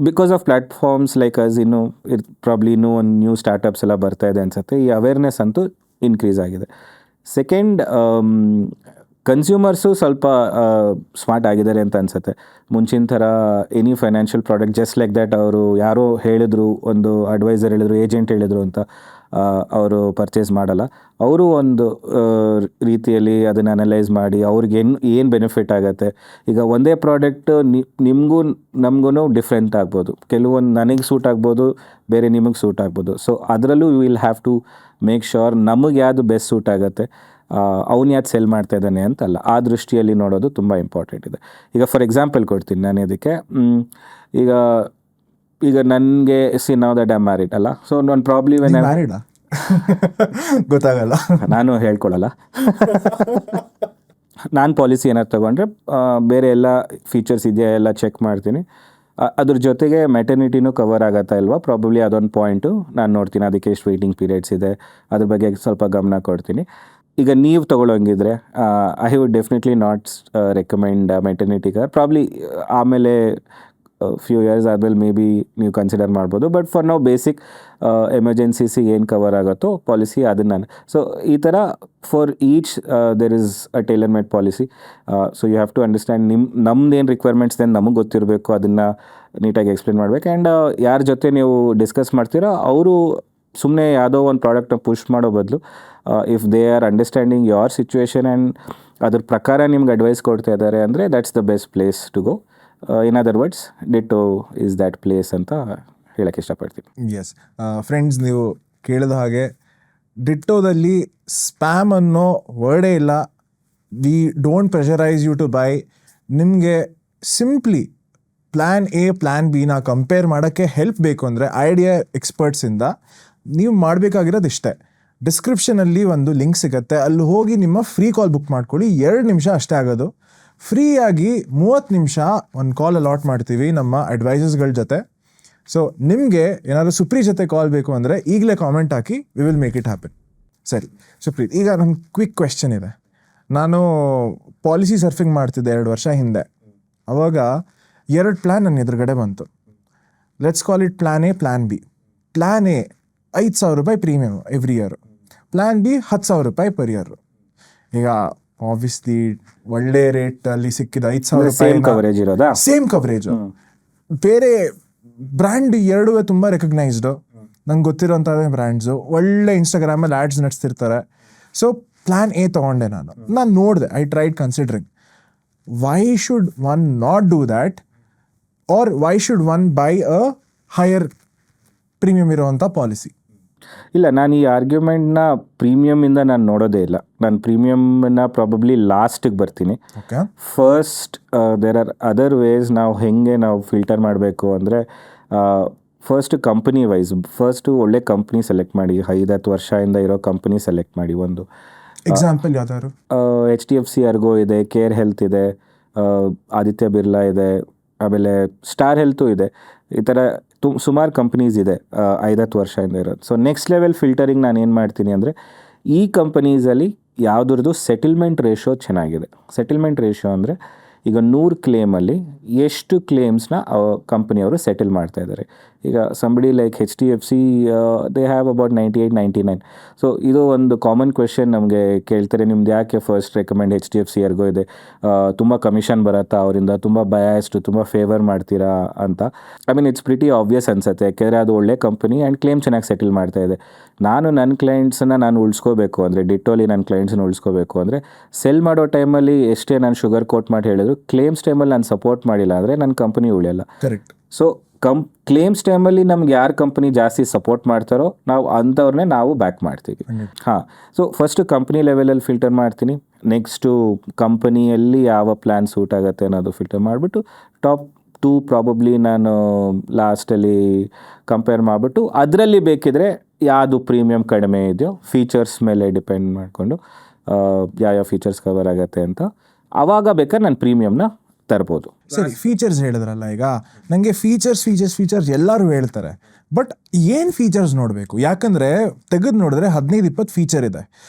Because of platforms like us probably ಇನ್ನೂ ಒಂದು ನ್ಯೂ ಸ್ಟಾರ್ಟಪ್ಸ್ ಎಲ್ಲ ಬರ್ತಾ ಇದೆ ಅನಿಸುತ್ತೆ. ಈ ಅವೇರ್ನೆಸ್ ಅಂತೂ ಇನ್ಕ್ರೀಸ್ ಆಗಿದೆ. ಸೆಕೆಂಡ್, ಕನ್ಸ್ಯೂಮರ್ಸು ಸ್ವಲ್ಪ ಸ್ಮಾರ್ಟ್ ಆಗಿದ್ದಾರೆ ಅಂತ ಅನಿಸುತ್ತೆ. ಮುಂಚಿನ ಥರ any financial product just like that ಅವರು ಯಾರೋ ಹೇಳಿದ್ರು, ಒಂದು ಅಡ್ವೈಸರ್ ಹೇಳಿದ್ರು, ಏಜೆಂಟ್ ಹೇಳಿದ್ರು ಅಂತ ಅವರು ಮಾಡಲ್ಲ. ಅವರು ಒಂದು ರೀತಿಯಲ್ಲಿ ಅದನ್ನು ಅನಲೈಸ್ ಮಾಡಿ ಅವ್ರಿಗೆ ಏನು ಬೆನಿಫಿಟ್ ಆಗುತ್ತೆ. ಈಗ ಒಂದೇ ಪ್ರಾಡಕ್ಟ್ ನಿಮಗೂ ನಮಗೂ ಡಿಫ್ರೆಂಟ್ ಆಗ್ಬೋದು. ಕೆಲವೊಂದು ನನಗೆ ಸೂಟ್ ಆಗ್ಬೋದು, ಬೇರೆ ನಿಮಗೆ ಸೂಟ್ ಆಗ್ಬೋದು. ಸೊ ಅದರಲ್ಲೂ you will have to make sure ನಮಗೆ ಯಾವುದು ಬೆಸ್ಟ್ ಸೂಟ್ ಆಗುತ್ತೆ, ಅವ್ನು ಯಾವ್ದು ಸೆಲ್ ಮಾಡ್ತಾ ಇದ್ದಾನೆ ಅಂತಲ್ಲ. ಆ ದೃಷ್ಟಿಯಲ್ಲಿ ನೋಡೋದು ತುಂಬ ಇಂಪಾರ್ಟೆಂಟ್ ಇದೆ. ಈಗ ಫಾರ್ ಎಕ್ಸಾಂಪಲ್ ಕೊಡ್ತೀನಿ ನಾನು ಇದಕ್ಕೆ. ಈಗ ನನಗೆ ನಾವು ದಟ್ ಆಮ್ ಮ್ಯಾರಿಡ್ ಅಲ್ಲ. ಸೊ ನನ್ನ ಪ್ರಾಬ್ಲಮ್ ಮ್ಯಾರಿಡಾ ಗೊತ್ತಾಗಲ್ಲ, ನಾನು ಹೇಳ್ಕೊಳಲ್ಲ. ನಾನು ಪಾಲಿಸಿ ಏನಾದ್ರು ತೊಗೊಂಡ್ರೆ ಬೇರೆ ಎಲ್ಲ ಫೀಚರ್ಸ್ ಇದೆಯಾ ಎಲ್ಲ ಚೆಕ್ ಮಾಡ್ತೀನಿ. ಅದ್ರ ಜೊತೆಗೆ ಮೆಟರ್ನಿಟಿನೂ ಕವರ್ ಆಗತ್ತಾ ಇಲ್ವಾ, ಪ್ರಾಬಬ್ಲಿ ಅದೊಂದು ಪಾಯಿಂಟು ನಾನು ನೋಡ್ತೀನಿ. ಅದಕ್ಕೆ ಎಷ್ಟು ವೆಯ್ಟಿಂಗ್ ಪೀರಿಯಡ್ಸ್ ಇದೆ ಅದ್ರ ಬಗ್ಗೆ ಸ್ವಲ್ಪ ಗಮನ ಕೊಡ್ತೀನಿ. ಈಗ ನೀವು ತೊಗೊಳಂಗಿದ್ರೆ I would definitely not recommend maternity cover. Probably ಆಮೇಲೆ ಫ್ಯೂ ಇಯರ್ಸ್ ಆದಮೇಲೆ ಮೇ ಬಿ ನೀವು ಕನ್ಸಿಡರ್ ಮಾಡ್ಬೋದು. ಬಟ್ ಫಾರ್ ನಾವು ಬೇಸಿಕ್ ಎಮರ್ಜೆನ್ಸೀಸಿಗೆ ಏನು ಕವರ್ ಆಗುತ್ತೋ ಪಾಲಿಸಿ ಅದನ್ನು ನಾನು. ಸೊ ಈ ಥರ for each there is a tailor made policy. So you have to understand ನಮ್ದು ಏನು ರಿಕ್ವೈರ್ಮೆಂಟ್ಸ್ ಇದೆ ನಮಗೆ ಗೊತ್ತಿರಬೇಕು, ಅದನ್ನು ನೀಟಾಗಿ ಎಕ್ಸ್ಪ್ಲೇನ್ ಮಾಡಬೇಕು. ಆ್ಯಂಡ್ ಯಾರ ಜೊತೆ ನೀವು ಡಿಸ್ಕಸ್ ಮಾಡ್ತೀರೋ ಅವರು ಸುಮ್ಮನೆ ಯಾವುದೋ ಒಂದು ಪ್ರಾಡಕ್ಟ್ನ ಪುಷ್ ಮಾಡೋ ಬದಲು if they are understanding your situation and ಅದ್ರ ಪ್ರಕಾರ ನಿಮ್ಗೆ ಅಡ್ವೈಸ್ ಕೊಡ್ತಾ ಇದ್ದಾರೆ ಅಂದರೆ that's the best place to go. In other words, ditto is that place ಅಂತ ಹೇಳಕ್ಕೆ ಇಷ್ಟಪಡ್ತೀನಿ. ಎಸ್ ಫ್ರೆಂಡ್ಸ್, ನೀವು ಕೇಳಿದ ಹಾಗೆ ಡಿಟ್ಟೋದಲ್ಲಿ ಸ್ಪ್ಯಾಮ್ ಅನ್ನೋ ವರ್ಡೇ ಇಲ್ಲ. We don't pressurise you to buy. ನಿಮಗೆ ಸಿಂಪ್ಲಿ ಪ್ಲ್ಯಾನ್ ಎ ಪ್ಲ್ಯಾನ್ ಬಿನ ಕಂಪೇರ್ ಮಾಡೋಕ್ಕೆ ಹೆಲ್ಪ್ ಬೇಕು ಅಂದರೆ ಐಡಿಯಾ ಎಕ್ಸ್ಪರ್ಟ್ಸಿಂದ ನೀವು ಮಾಡಬೇಕಾಗಿರೋದು ಇಷ್ಟೇ. ಡಿಸ್ಕ್ರಿಪ್ಷನಲ್ಲಿ ಒಂದು ಲಿಂಕ್ ಸಿಗುತ್ತೆ, ಅಲ್ಲಿ ಹೋಗಿ ನಿಮ್ಮ ಫ್ರೀ ಕಾಲ್ ಬುಕ್ ಮಾಡ್ಕೊಳ್ಳಿ. 2 ನಿಮಿಷ ಅಷ್ಟೇ ಆಗೋದು. ಫ್ರೀಯಾಗಿ 30 ನಿಮಿಷ ಒಂದು ಕಾಲ್ ಅಲಾಟ್ ಮಾಡ್ತೀವಿ ನಮ್ಮ ಅಡ್ವೈಸರ್ಸ್ಗಳ ಜೊತೆ. ಸೊ ನಿಮಗೆ ಏನಾದರೂ ಸುಪ್ರೀತ್ ಜೊತೆ ಕಾಲ್ ಬೇಕು ಅಂದರೆ ಈಗಲೇ comment hockey, we will make it happen. ಸರಿ ಸುಪ್ರೀತ್, ಈಗ ನನ್ನ ಕ್ವಿಕ್ ಕ್ವೆಶ್ಚನ್ ಇದೆ. ನಾನು ಪಾಲಿಸಿ ಸರ್ಫಿಂಗ್ ಮಾಡ್ತಿದ್ದೆ 2 ವರ್ಷ ಹಿಂದೆ. ಆವಾಗ 2 ಪ್ಲ್ಯಾನ್ ನನ್ನ ಎದುರುಗಡೆ ಬಂತು. Let's call it plan A, plan B. Plan A 5,000 ರೂಪಾಯಿ premium every year, plan B 10,000 ರೂಪಾಯಿ ಪರ್ ಇಯರು. ಈಗ ಆಬ್ವಿಯಸ್ಲಿ ಒಳ್ಳೆ ರೇಟಲ್ಲಿ ಸಿಕ್ಕಿದ 5,000 ರೂಪಾಯಿ ಕವರೇಜ್ ಇರೋದಾ, ಸೇಮ್ ಕವರೇಜು. ಬೇರೆ ಬ್ರ್ಯಾಂಡ್ 2 ತುಂಬ ರೆಕಗ್ನೈಸ್ಡು, ನಂಗೆ ಗೊತ್ತಿರೋಂಥದ್ದೇ ಬ್ರ್ಯಾಂಡ್ಸು, ಒಳ್ಳೆ ಇನ್ಸ್ಟಾಗ್ರಾಮಲ್ಲಿ ಆ್ಯಡ್ಸ್ ನಡೆಸ್ತಿರ್ತಾರೆ. ಸೊ ಪ್ಲ್ಯಾನ್ ಎ ತೊಗೊಂಡೆ ನಾನು ನೋಡಿದೆ, I tried considering. Why should one not do that, or why should one buy a higher premium ಇರೋವಂಥ ಪಾಲಿಸಿ? ಇಲ್ಲ, ನಾನು ಈ ಆರ್ಗ್ಯುಮೆಂಟ್ನ ಪ್ರೀಮಿಯಮಿಂದ ನಾನು ನೋಡೋದೇ ಇಲ್ಲ. ನಾನು ಪ್ರೀಮಿಯಮ್ನ ಪ್ರಾಬಬ್ಲಿ ಲಾಸ್ಟಿಗೆ ಬರ್ತೀನಿ. Okay, first there are other ways ನಾವು ಫಿಲ್ಟರ್ ಮಾಡಬೇಕು ಅಂದರೆ ಫಸ್ಟ್ ಕಂಪ್ನಿ ವೈಸ್ ಫಸ್ಟು ಒಳ್ಳೆ ಕಂಪ್ನಿ ಸೆಲೆಕ್ಟ್ ಮಾಡಿ, 5-10 ವರ್ಷದಿಂದ ಇರೋ ಕಂಪ್ನಿ ಸೆಲೆಕ್ಟ್ ಮಾಡಿ. ಒಂದು ಎಕ್ಸಾಂಪಲ್ ಯಾವ್ದಾದ್ರು? HDFC ಅರ್ಗೋ ಇದೆ, ಕೇರ್ ಹೆಲ್ತ್ ಇದೆ, ಆದಿತ್ಯ ಬಿರ್ಲಾ ಇದೆ, ಆಮೇಲೆ ಸ್ಟಾರ್ ಹೆಲ್ತು ಇದೆ. ಈ ಥರ ಸುಮಾರು ಕಂಪ್ನೀಸ್ ಇದೆ 5-10 ವರ್ಷದಿಂದ ಇರೋದು. ಸೊ ನೆಕ್ಸ್ಟ್ ಲೆವೆಲ್ ಫಿಲ್ಟರಿಂಗ್ ನಾನು ಏನು ಮಾಡ್ತೀನಿ ಅಂದರೆ, ಈ ಕಂಪನೀಸಲ್ಲಿ ಯಾವುದ್ರದ್ದು ಸೆಟಲ್ಮೆಂಟ್ ರೇಷೋ ಚೆನ್ನಾಗಿದೆ. ಸೆಟಲ್ಮೆಂಟ್ ರೇಷೋ ಅಂದರೆ ಈಗ 100 ಕ್ಲೇಮಲ್ಲಿ ಎಷ್ಟು ಕ್ಲೇಮ್ಸ್ನ ಕಂಪನಿಯವರು ಸೆಟಲ್ ಮಾಡ್ತಾ ಇದ್ದಾರೆ. ಈಗ somebody like HDFC they have about 98-99. So ಇದು ಒಂದು ಕಾಮನ್ ಕ್ವೆಶನ್ ನಮಗೆ ಕೇಳ್ತಾರೆ, ನಿಮ್ದು ಯಾಕೆ ಫಸ್ಟ್ ರೆಕಮೆಂಡ್ HDFC ಯಾರಿಗೋ ಇದೆ, ತುಂಬ ಕಮಿಷನ್ ಬರುತ್ತಾ ಅವರಿಂದ, ತುಂಬ ಬಯಾಸ್ಡು, ತುಂಬ ಫೇವರ್ ಮಾಡ್ತೀರಾ ಅಂತ. I mean it's pretty obvious ಅನ್ಸುತ್ತೆ, ಯಾಕೆಂದರೆ ಅದು ಒಳ್ಳೆ ಕಂಪನಿ ಆ್ಯಂಡ್ ಕ್ಲೇಮ್ ಚೆನ್ನಾಗಿ ಸೆಟಲ್ ಮಾಡ್ತಾ ಇದೆ. ನಾನು ನನ್ನ ಕ್ಲೈಂಟ್ಸನ್ನು ನಾನು ಉಳಿಸ್ಕೋಬೇಕು ಅಂದರೆ, ಡಿಟ್ಟೋಲಿ ನನ್ನ ಕ್ಲೈಂಟ್ಸನ್ನ ಉಳಿಸ್ಕೋಬೇಕು ಅಂದರೆ, ಸೆಲ್ ಮಾಡೋ ಟೈಮಲ್ಲಿ ಎಷ್ಟೇ ನಾನು ಶುಗರ್ ಕೋಟ್ ಮಾಡಿ ಹೇಳಿದ್ರು, ಕ್ಲೇಮ್ಸ್ ಟೈಮಲ್ಲಿ ನಾನು ಸಪೋರ್ಟ್ ಮಾಡಿಲ್ಲ ಅಂದರೆ ನನ್ನ ಕಂಪನಿ ಉಳಿಯಲ್ಲ. ಕರೆಕ್ಟ್. ಸೊ ಕ್ಲೇಮ್ಸ್ ಟೈಮಲ್ಲಿ ನಮ್ಗೆ ಯಾರು ಕಂಪನಿ ಜಾಸ್ತಿ ಸಪೋರ್ಟ್ ಮಾಡ್ತಾರೋ ನಾವು ಅಂಥವ್ರನ್ನೇ ನಾವು ಬ್ಯಾಕ್ ಮಾಡ್ತೀವಿ. ಹಾಂ, ಸೊ ಫಸ್ಟು ಕಂಪ್ನಿ ಲೆವೆಲಲ್ಲಿ ಫಿಲ್ಟರ್ ಮಾಡ್ತೀನಿ, ನೆಕ್ಸ್ಟು ಕಂಪನಿಯಲ್ಲಿ ಯಾವ ಪ್ಲ್ಯಾನ್ ಸೂಟ್ ಆಗುತ್ತೆ ಅನ್ನೋದು ಫಿಲ್ಟರ್ ಮಾಡಿಬಿಟ್ಟು ಟಾಪ್ 2 ಪ್ರಾಬಬ್ಲಿ ನಾನು ಲಾಸ್ಟಲ್ಲಿ ಕಂಪೇರ್ ಮಾಡಿಬಿಟ್ಟು ಅದರಲ್ಲಿ ಬೇಕಿದ್ರೆ ಯಾವುದು ಪ್ರೀಮಿಯಮ್ ಕಡಿಮೆ ಇದೆಯೋ ಫೀಚರ್ಸ್ ಮೇಲೆ ಡಿಪೆಂಡ್ ಮಾಡಿಕೊಂಡು ಯಾವ ಫೀಚರ್ಸ್ ಕವರ್ ಆಗುತ್ತೆ ಅಂತ ಆವಾಗ ಬೇಕಾದ್ರೆ ನಾನು ಪ್ರೀಮಿಯಮ್ನ ತರ್ಬೋದು. ಸರಿ, ಫೀಚರ್ಸ್ ಹೇಳಿದ್ರಲ್ಲ, ಈಗ ನನಗೆ ಫೀಚರ್ಸ್ ಎಲ್ಲರೂ ಹೇಳ್ತಾರೆ, ಬಟ್ ಏನು ಫೀಚರ್ಸ್ ನೋಡಬೇಕು? ಯಾಕಂದರೆ ತೆಗೆದು ನೋಡಿದ್ರೆ 15-20 ಫೀಚರ್ ಇದೆ.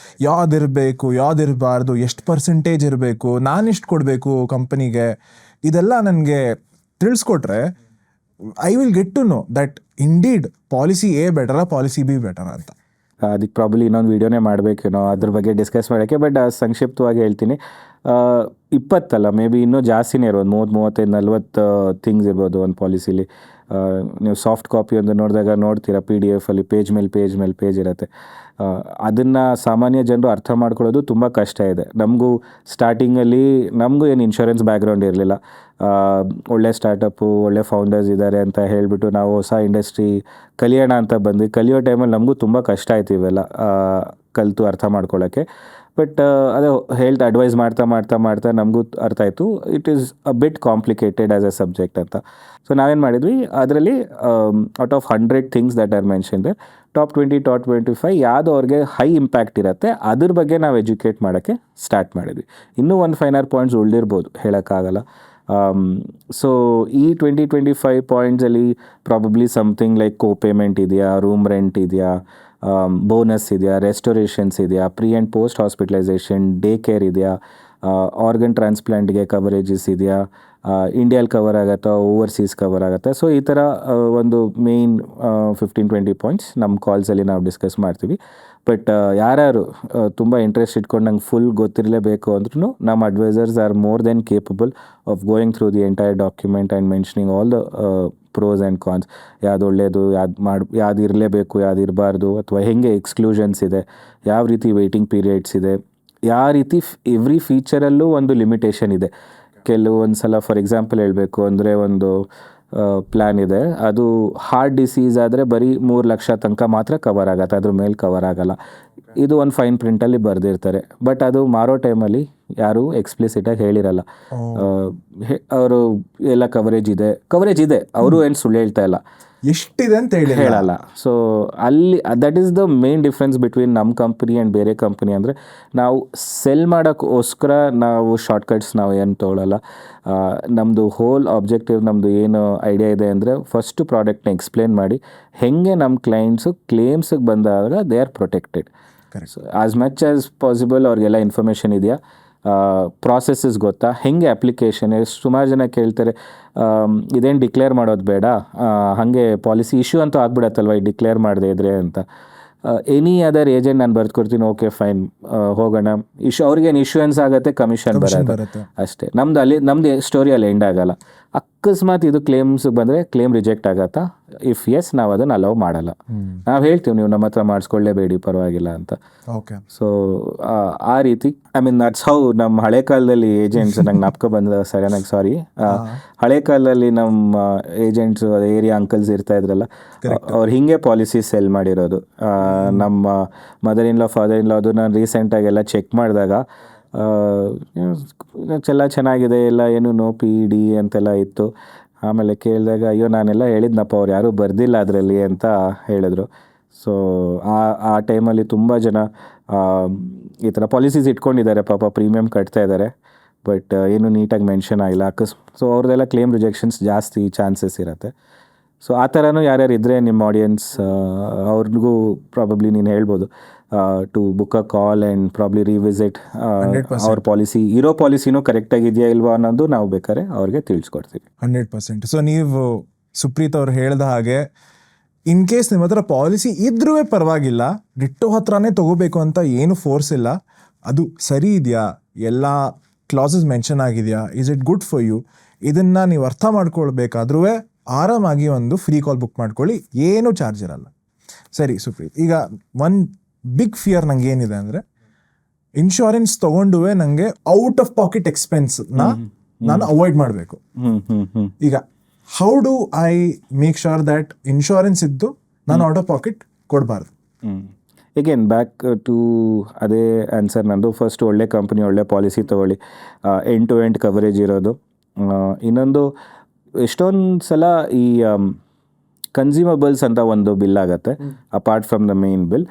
ಯಾವುದಿರಬೇಕು, ಯಾವುದಿರಬಾರ್ದು, ಎಷ್ಟು ಪರ್ಸೆಂಟೇಜ್ ಇರಬೇಕು, ನಾನೆಷ್ಟು ಕೊಡಬೇಕು ಕಂಪನಿಗೆ, ಇದೆಲ್ಲ ನನಗೆ ತಿಳಿಸ್ಕೊಟ್ರೆ I will get to know that indeed policy A ಬೆಟರಾ, ಪಾಲಿಸಿ ಬಿ ಬೆಟರಾ ಅಂತ. ಅದಕ್ಕೆ ಪ್ರಾಬ್ಲಿ ಇನ್ನೊಂದು ವೀಡಿಯೋನೇ ಮಾಡಬೇಕೇನೋ ಅದ್ರ ಬಗ್ಗೆ ಡಿಸ್ಕಸ್ ಮಾಡೋಕ್ಕೆ. ಬಟ್ ಸಂಕ್ಷಿಪ್ತವಾಗಿ ಹೇಳ್ತೀನಿ, 20 ಅಲ್ಲ, ಮೇ ಬಿ ಇನ್ನೂ ಜಾಸ್ತಿನೇ ಇರ್ಬೋದು, 30-35-40 ಥಿಂಗ್ಸ್ ಇರ್ಬೋದು ಒಂದು ಪಾಲಿಸಿಲಿ. ನೀವು ಸಾಫ್ಟ್ ಕಾಪಿ ಒಂದು ನೋಡಿದಾಗ ನೋಡ್ತೀರಾ, PDF ಅಲ್ಲಿ ಪೇಜ್ ಮೇಲೆ ಪೇಜ್ ಇರುತ್ತೆ. ಅದನ್ನು ಸಾಮಾನ್ಯ ಜನರು ಅರ್ಥ ಮಾಡ್ಕೊಳ್ಳೋದು ತುಂಬ ಕಷ್ಟ ಇದೆ. ನಮಗೂ ಸ್ಟಾರ್ಟಿಂಗಲ್ಲಿ ಏನು ಇನ್ಶೂರೆನ್ಸ್ ಬ್ಯಾಕ್ಗ್ರೌಂಡ್ ಇರಲಿಲ್ಲ, ಒಳ್ಳೆ ಸ್ಟಾರ್ಟಪ್ಪು, ಒಳ್ಳೆ ಫೌಂಡರ್ಸ್ ಇದ್ದಾರೆ ಅಂತ ಹೇಳಿಬಿಟ್ಟು ನಾವು ಹೊಸ ಇಂಡಸ್ಟ್ರಿ ಕಲಿಯೋಣ ಅಂತ ಬಂದ್ವಿ. ಕಲಿಯೋ ಟೈಮಲ್ಲಿ ನಮಗೂ ತುಂಬ ಕಷ್ಟ ಆಯ್ತು ಇವೆಲ್ಲ ಕಲಿತು ಅರ್ಥ ಮಾಡ್ಕೊಳ್ಳೋಕ್ಕೆ. ಬಟ್ ಅದೇ ಅಡ್ವೈಸ್ ಮಾಡ್ತಾ ನಮಗೂ ಅರ್ಥ ಆಯಿತು, it is a bit complicated as A subject ಅಂತ. ಸೊ ನಾವೇನು ಮಾಡಿದ್ವಿ, ಅದರಲ್ಲಿ out of 100 things that are mention their, top 20, top 25 ಯಾವುದು ಅವ್ರಿಗೆ ಹೈ ಇಂಪ್ಯಾಕ್ಟ್ ಇರುತ್ತೆ ಅದ್ರ ಬಗ್ಗೆ ನಾವು ಎಜುಕೇಟ್ ಮಾಡೋಕ್ಕೆ ಸ್ಟಾರ್ಟ್ ಮಾಡಿದ್ವಿ. ಇನ್ನೂ 1-5 ಪಾಯಿಂಟ್ಸ್ ಉಳಿದಿರ್ಬೋದು, ಹೇಳೋಕ್ಕಾಗಲ್ಲ. ಸೊ ಈ 20-25 ಪಾಯಿಂಟ್ಸಲ್ಲಿ probably something like co payment ಇದೆಯಾ, ರೂಮ್ ರೆಂಟ್ ಇದೆಯಾ, ಬೋನಸ್ ಇದೆಯಾ, ರೆಸ್ಟೋರೇಷನ್ಸ್ ಇದೆಯಾ, pre and post hospitalization, day care ಇದೆಯಾ, ಆರ್ಗನ್ ಟ್ರಾನ್ಸ್ಪ್ಲಾಂಟ್ಗೆ ಕವರೇಜಸ್ ಇದೆಯಾ, ಇಂಡಿಯಲ್ಲಿ ಕವರ್ ಆಗುತ್ತಾ, ಓವರ್ಸೀಸ್ ಕವರ್ ಆಗುತ್ತಾ. ಸೊ ಈ ಥರ ಒಂದು ಮೇಯ್ನ್ 15-20 ಪಾಯಿಂಟ್ಸ್ ನಮ್ಮ ಕಾಲ್ಸಲ್ಲಿ ನಾವು ಡಿಸ್ಕಸ್ ಮಾಡ್ತೀವಿ. ಬಟ್ ಯಾರ್ಯಾರು ತುಂಬ ಇಂಟ್ರೆಸ್ಟ್ ಇಟ್ಕೊಂಡು ನಂಗೆ ಫುಲ್ ಗೊತ್ತಿರಲೇಬೇಕು ಅಂದ್ರೂ ನಮ್ಮ advisors are more than capable of going through the entire document and mentioning all the pros and cons, ಯಾವುದು ಒಳ್ಳೆಯದು, ಯಾವುದು ಇರಲೇಬೇಕು, ಯಾವುದು ಇರಬಾರ್ದು, ಅಥವಾ ಹೆಂಗೆ ಎಕ್ಸ್ಕ್ಲೂಷನ್ಸ್ ಇದೆ, ಯಾವ ರೀತಿ ವೆಯ್ಟಿಂಗ್ ಪೀರಿಯಡ್ಸ್ ಇದೆ, ಯಾವ ರೀತಿ ಎವ್ರಿ ಫೀಚರಲ್ಲೂ ಒಂದು ಲಿಮಿಟೇಷನ್ ಇದೆ. ಕೆಲವೊಂದು ಸಲ ಫಾರ್ ಎಕ್ಸಾಂಪಲ್ ಹೇಳಬೇಕು ಅಂದರೆ, ಒಂದು ಪ್ಲ್ಯಾನ್ ಇದೆ, ಅದು ಹಾರ್ಟ್ ಡಿಸೀಸ್ ಆದರೆ ಬರೀ 3 ಲಕ್ಷ ತನಕ ಮಾತ್ರ ಕವರ್ ಆಗುತ್ತೆ, ಅದ್ರ ಮೇಲೆ ಕವರ್ ಆಗಲ್ಲ. ಇದು ಒಂದು ಫೈನ್ ಪ್ರಿಂಟಲ್ಲಿ ಬರೆದಿರ್ತಾರೆ, ಬಟ್ ಅದು ಮಾರೋ ಟೈಮಲ್ಲಿ ಯಾರೂ ಎಕ್ಸ್ಪ್ಲಿಸಿಟಾಗಿ ಹೇಳಿರಲ್ಲ. ಅವರು ಎಲ್ಲ ಕವರೇಜ್ ಇದೆ, ಅವರು ಏನು ಸುಳ್ಳು ಹೇಳ್ತಾ ಇಲ್ಲ, ಎಷ್ಟಿದೆ ಅಂತ ಹೇಳಲ್ಲ. ಸೊ ಅಲ್ಲಿ that is the main difference between ನಮ್ಮ ಕಂಪ್ನಿ ಆ್ಯಂಡ್ ಬೇರೆ ಕಂಪ್ನಿ. ಅಂದರೆ ನಾವು ಸೆಲ್ ಮಾಡೋಕ್ಕೋಸ್ಕರ ನಾವು ಶಾರ್ಟ್ಕಟ್ಸ್ ನಾವು ಏನು ತೊಗೊಳ್ಳಲ್ಲ. ನಮ್ಮದು ಹೋಲ್ ಆಬ್ಜೆಕ್ಟಿವ್, ನಮ್ಮದು ಏನು ಐಡಿಯಾ ಇದೆ ಅಂದರೆ, ಫಸ್ಟು ಪ್ರಾಡಕ್ಟ್ನ ಎಕ್ಸ್ಪ್ಲೇನ್ ಮಾಡಿ ಹೆಂಗೆ ನಮ್ಮ ಕ್ಲೈಂಟ್ಸು ಕ್ಲೇಮ್ಸಿಗೆ ಬಂದಾಗ they are protected. So as much as possible ಅವ್ರಿಗೆಲ್ಲ ಇನ್ಫಾರ್ಮೇಷನ್ ಇದೆಯಾ, ಪ್ರಾಸೆಸಸ್ ಗೊತ್ತಾ, ಹೆಂಗೆ ಅಪ್ಲಿಕೇಶನ್. ಸುಮಾರು ಜನ ಕೇಳ್ತಾರೆ, ಇದೇನು ಡಿಕ್ಲೇರ್ ಮಾಡೋದು ಬೇಡ, ಹಾಗೆ ಪಾಲಿಸಿ ಇಶ್ಯೂ ಅಂತೂ ಆಗ್ಬಿಡತ್ತಲ್ವ ಈ ಡಿಕ್ಲೇರ್ ಮಾಡದೇ ಇದ್ರೆ ಅಂತ. ಎನಿ ಅದರ್ ಏಜೆಂಟ್ ನಾನು ಬರ್ಕೊಡ್ತೀನಿ, ಓಕೆ ಫೈನ್ ಹೋಗೋಣ. ಅವ್ರಿಗೇನು ಇಶ್ಯೂಯೆನ್ಸ್ ಆಗುತ್ತೆ, ಕಮಿಷನ್ ಬರುತ್ತೆ ಅಷ್ಟೇ. ನಮ್ಮದು ಸ್ಟೋರಿ ಅಲ್ಲಿ ಎಂಡ್ ಆಗಲ್ಲ. ಅಕಸ್ಮಾತ್ ಇದು ಕ್ಲೇಮ್ಸ್ ಬಂದರೆ ಕ್ಲೇಮ್ ರಿಜೆಕ್ಟ್ ಆಗತ್ತಾ? ಇಫ್ ಎಸ್, ನಾವು ಅದನ್ನು ಅಲೌ ಮಾಡಲ್ಲ. ನಾವು ಹೇಳ್ತೀವಿ ನೀವು ನಮ್ಮ ಹತ್ರ ಮಾಡಿಸ್ಕೊಳ್ಳೇಬೇಡಿ, ಪರವಾಗಿಲ್ಲ ಅಂತ. ಓಕೆ. ಸೊ ಆ ರೀತಿ, ಐ ಮೀನ್ ದಟ್ಸ್ ಹೌ ನಮ್ಮ ಹಳೆ ಕಾಲದಲ್ಲಿ ಏಜೆಂಟ್ಸ್, ನಂಗೆ ನಾಪ್ಕೊ ಬಂದ ಸರಿಯಾಗಿ, ಸಾರಿ, ಹಳೆ ಕಾಲದಲ್ಲಿ ನಮ್ಮ ಏಜೆಂಟ್ಸ್, ಏರಿಯಾ ಅಂಕಲ್ಸ್ ಇರ್ತಾ ಇದ್ರಲ್ಲ, ಅವ್ರು ಹಿಂಗೆ ಪಾಲಿಸಿ ಸೆಲ್ ಮಾಡಿರೋದು. ನಮ್ಮ mother in law, father in ಲಾ, ಅದು ನಾನು ರೀಸೆಂಟಾಗೆಲ್ಲ ಚೆಕ್ ಮಾಡಿದಾಗ ಎಲ್ಲ ಚೆನ್ನಾಗಿದೆ, ಎಲ್ಲ ಏನು ನೋ PD ಅಂತೆಲ್ಲ ಇತ್ತು. ಆಮೇಲೆ ಕೇಳಿದಾಗ, ಅಯ್ಯೋ ನಾನೆಲ್ಲ ಹೇಳಿದ್ನಪ್ಪ, ಅವ್ರು ಯಾರೂ ಬರ್ದಿಲ್ಲ ಅದರಲ್ಲಿ ಅಂತ ಹೇಳಿದ್ರು. ಸೊ ಆ ಟೈಮಲ್ಲಿ ತುಂಬ ಜನ ಈ ಥರ ಪಾಲಿಸೀಸ್ ಇಟ್ಕೊಂಡಿದ್ದಾರೆ, ಪಾಪ ಪ್ರೀಮಿಯಮ್ ಕಟ್ತಾ ಇದ್ದಾರೆ, ಬಟ್ ಏನು ನೀಟಾಗಿ ಮೆನ್ಷನ್ ಆಗಿಲ್ಲ. ಸೊ ಅವ್ರದ್ದೆಲ್ಲ ಕ್ಲೇಮ್ ರಿಜೆಕ್ಷನ್ಸ್ ಜಾಸ್ತಿ ಚಾನ್ಸಸ್ ಇರುತ್ತೆ. ಸೊ ಆ ಥರನೂ ಯಾರ್ಯಾರು ಇದ್ದರೆ ನಿಮ್ಮ ಆಡಿಯನ್ಸ್, ಅವ್ರಿಗೂ ಪ್ರಾಬಬ್ಲಿ ನೀನು ಹೇಳ್ಬೋದು to book a call and probably revisit ಅವ್ರ ಪಾಲಿಸಿ. ಇರೋ ಪಾಲಿಸಿನೂ ಕರೆಕ್ಟಾಗಿದೆಯಾ ಇಲ್ವಾ ಅನ್ನೋದು ನಾವು ಬೇಕಾದ್ರೆ ಅವ್ರಿಗೆ ತಿಳಿಸ್ಕೊಡ್ತೀವಿ. 100%. ಸೊ ನೀವು ಸುಪ್ರೀತ್ ಅವ್ರು ಹೇಳ್ದ ಹಾಗೆ ಇನ್ ಕೇಸ್ ನಿಮ್ಮ ಹತ್ರ ಪಾಲಿಸಿ ಇದ್ರೂ ಪರವಾಗಿಲ್ಲ, ಡಿಟ್ಟೋ ಹತ್ರನೇ ತಗೋಬೇಕು ಅಂತ ಏನು ಫೋರ್ಸ್ ಇಲ್ಲ. ಅದು ಸರಿ ಇದೆಯಾ, ಎಲ್ಲ ಕ್ಲಾಸಸ್ ಮೆನ್ಷನ್ ಆಗಿದೆಯಾ, is it good for you, ಇದನ್ನು ನೀವು ಅರ್ಥ ಮಾಡ್ಕೊಳ್ಬೇಕಾದ್ರೂ ಆರಾಮಾಗಿ ಒಂದು ಫ್ರೀ ಕಾಲ್ ಬುಕ್ ಮಾಡ್ಕೊಳ್ಳಿ, ಏನೂ ಚಾರ್ಜ್ ಇರಲ್ಲ. ಸರಿ ಸುಪ್ರೀತ್, ಈಗ ಒನ್ ಬಿಗ್ ಫಿಯರ್ ನಂಗೆ ಏನಿದೆ ಅಂದರೆ, ಇನ್ಶೂರೆನ್ಸ್ ತೊಗೊಂಡು ನನಗೆ ಔಟ್ ಆಫ್ ಪಾಕೆಟ್ ಎಕ್ಸ್ಪೆನ್ಸ್ನ ನಾನು ಅವಾಯ್ಡ್ ಮಾಡಬೇಕು. ಈಗ how do I make sure that insurance ಇದ್ದು ನಾನು ಔಟ್ ಆಫ್ ಪಾಕೆಟ್ ಕೊಡಬಾರ್ದು? ಎಗೇನ್ ಬ್ಯಾಕ್ ಟು ಅದೇ ಆನ್ಸರ್ ನಂದು. ಫಸ್ಟ್ ಒಳ್ಳೆ ಕಂಪ್ನಿ, ಒಳ್ಳೆ ಪಾಲಿಸಿ ತೊಗೊಳ್ಳಿ, ಎಂಡ್ ಟು ಎಂಡ್ ಕವರೇಜ್ ಇರೋದು. ಇನ್ನೊಂದು, ಎಷ್ಟೊಂದು ಸಲ ಈ ಕನ್ಸ್ಯೂಮಬಲ್ಸ್ ಅಂತ ಒಂದು ಬಿಲ್ ಆಗುತ್ತೆ apart from the main bill.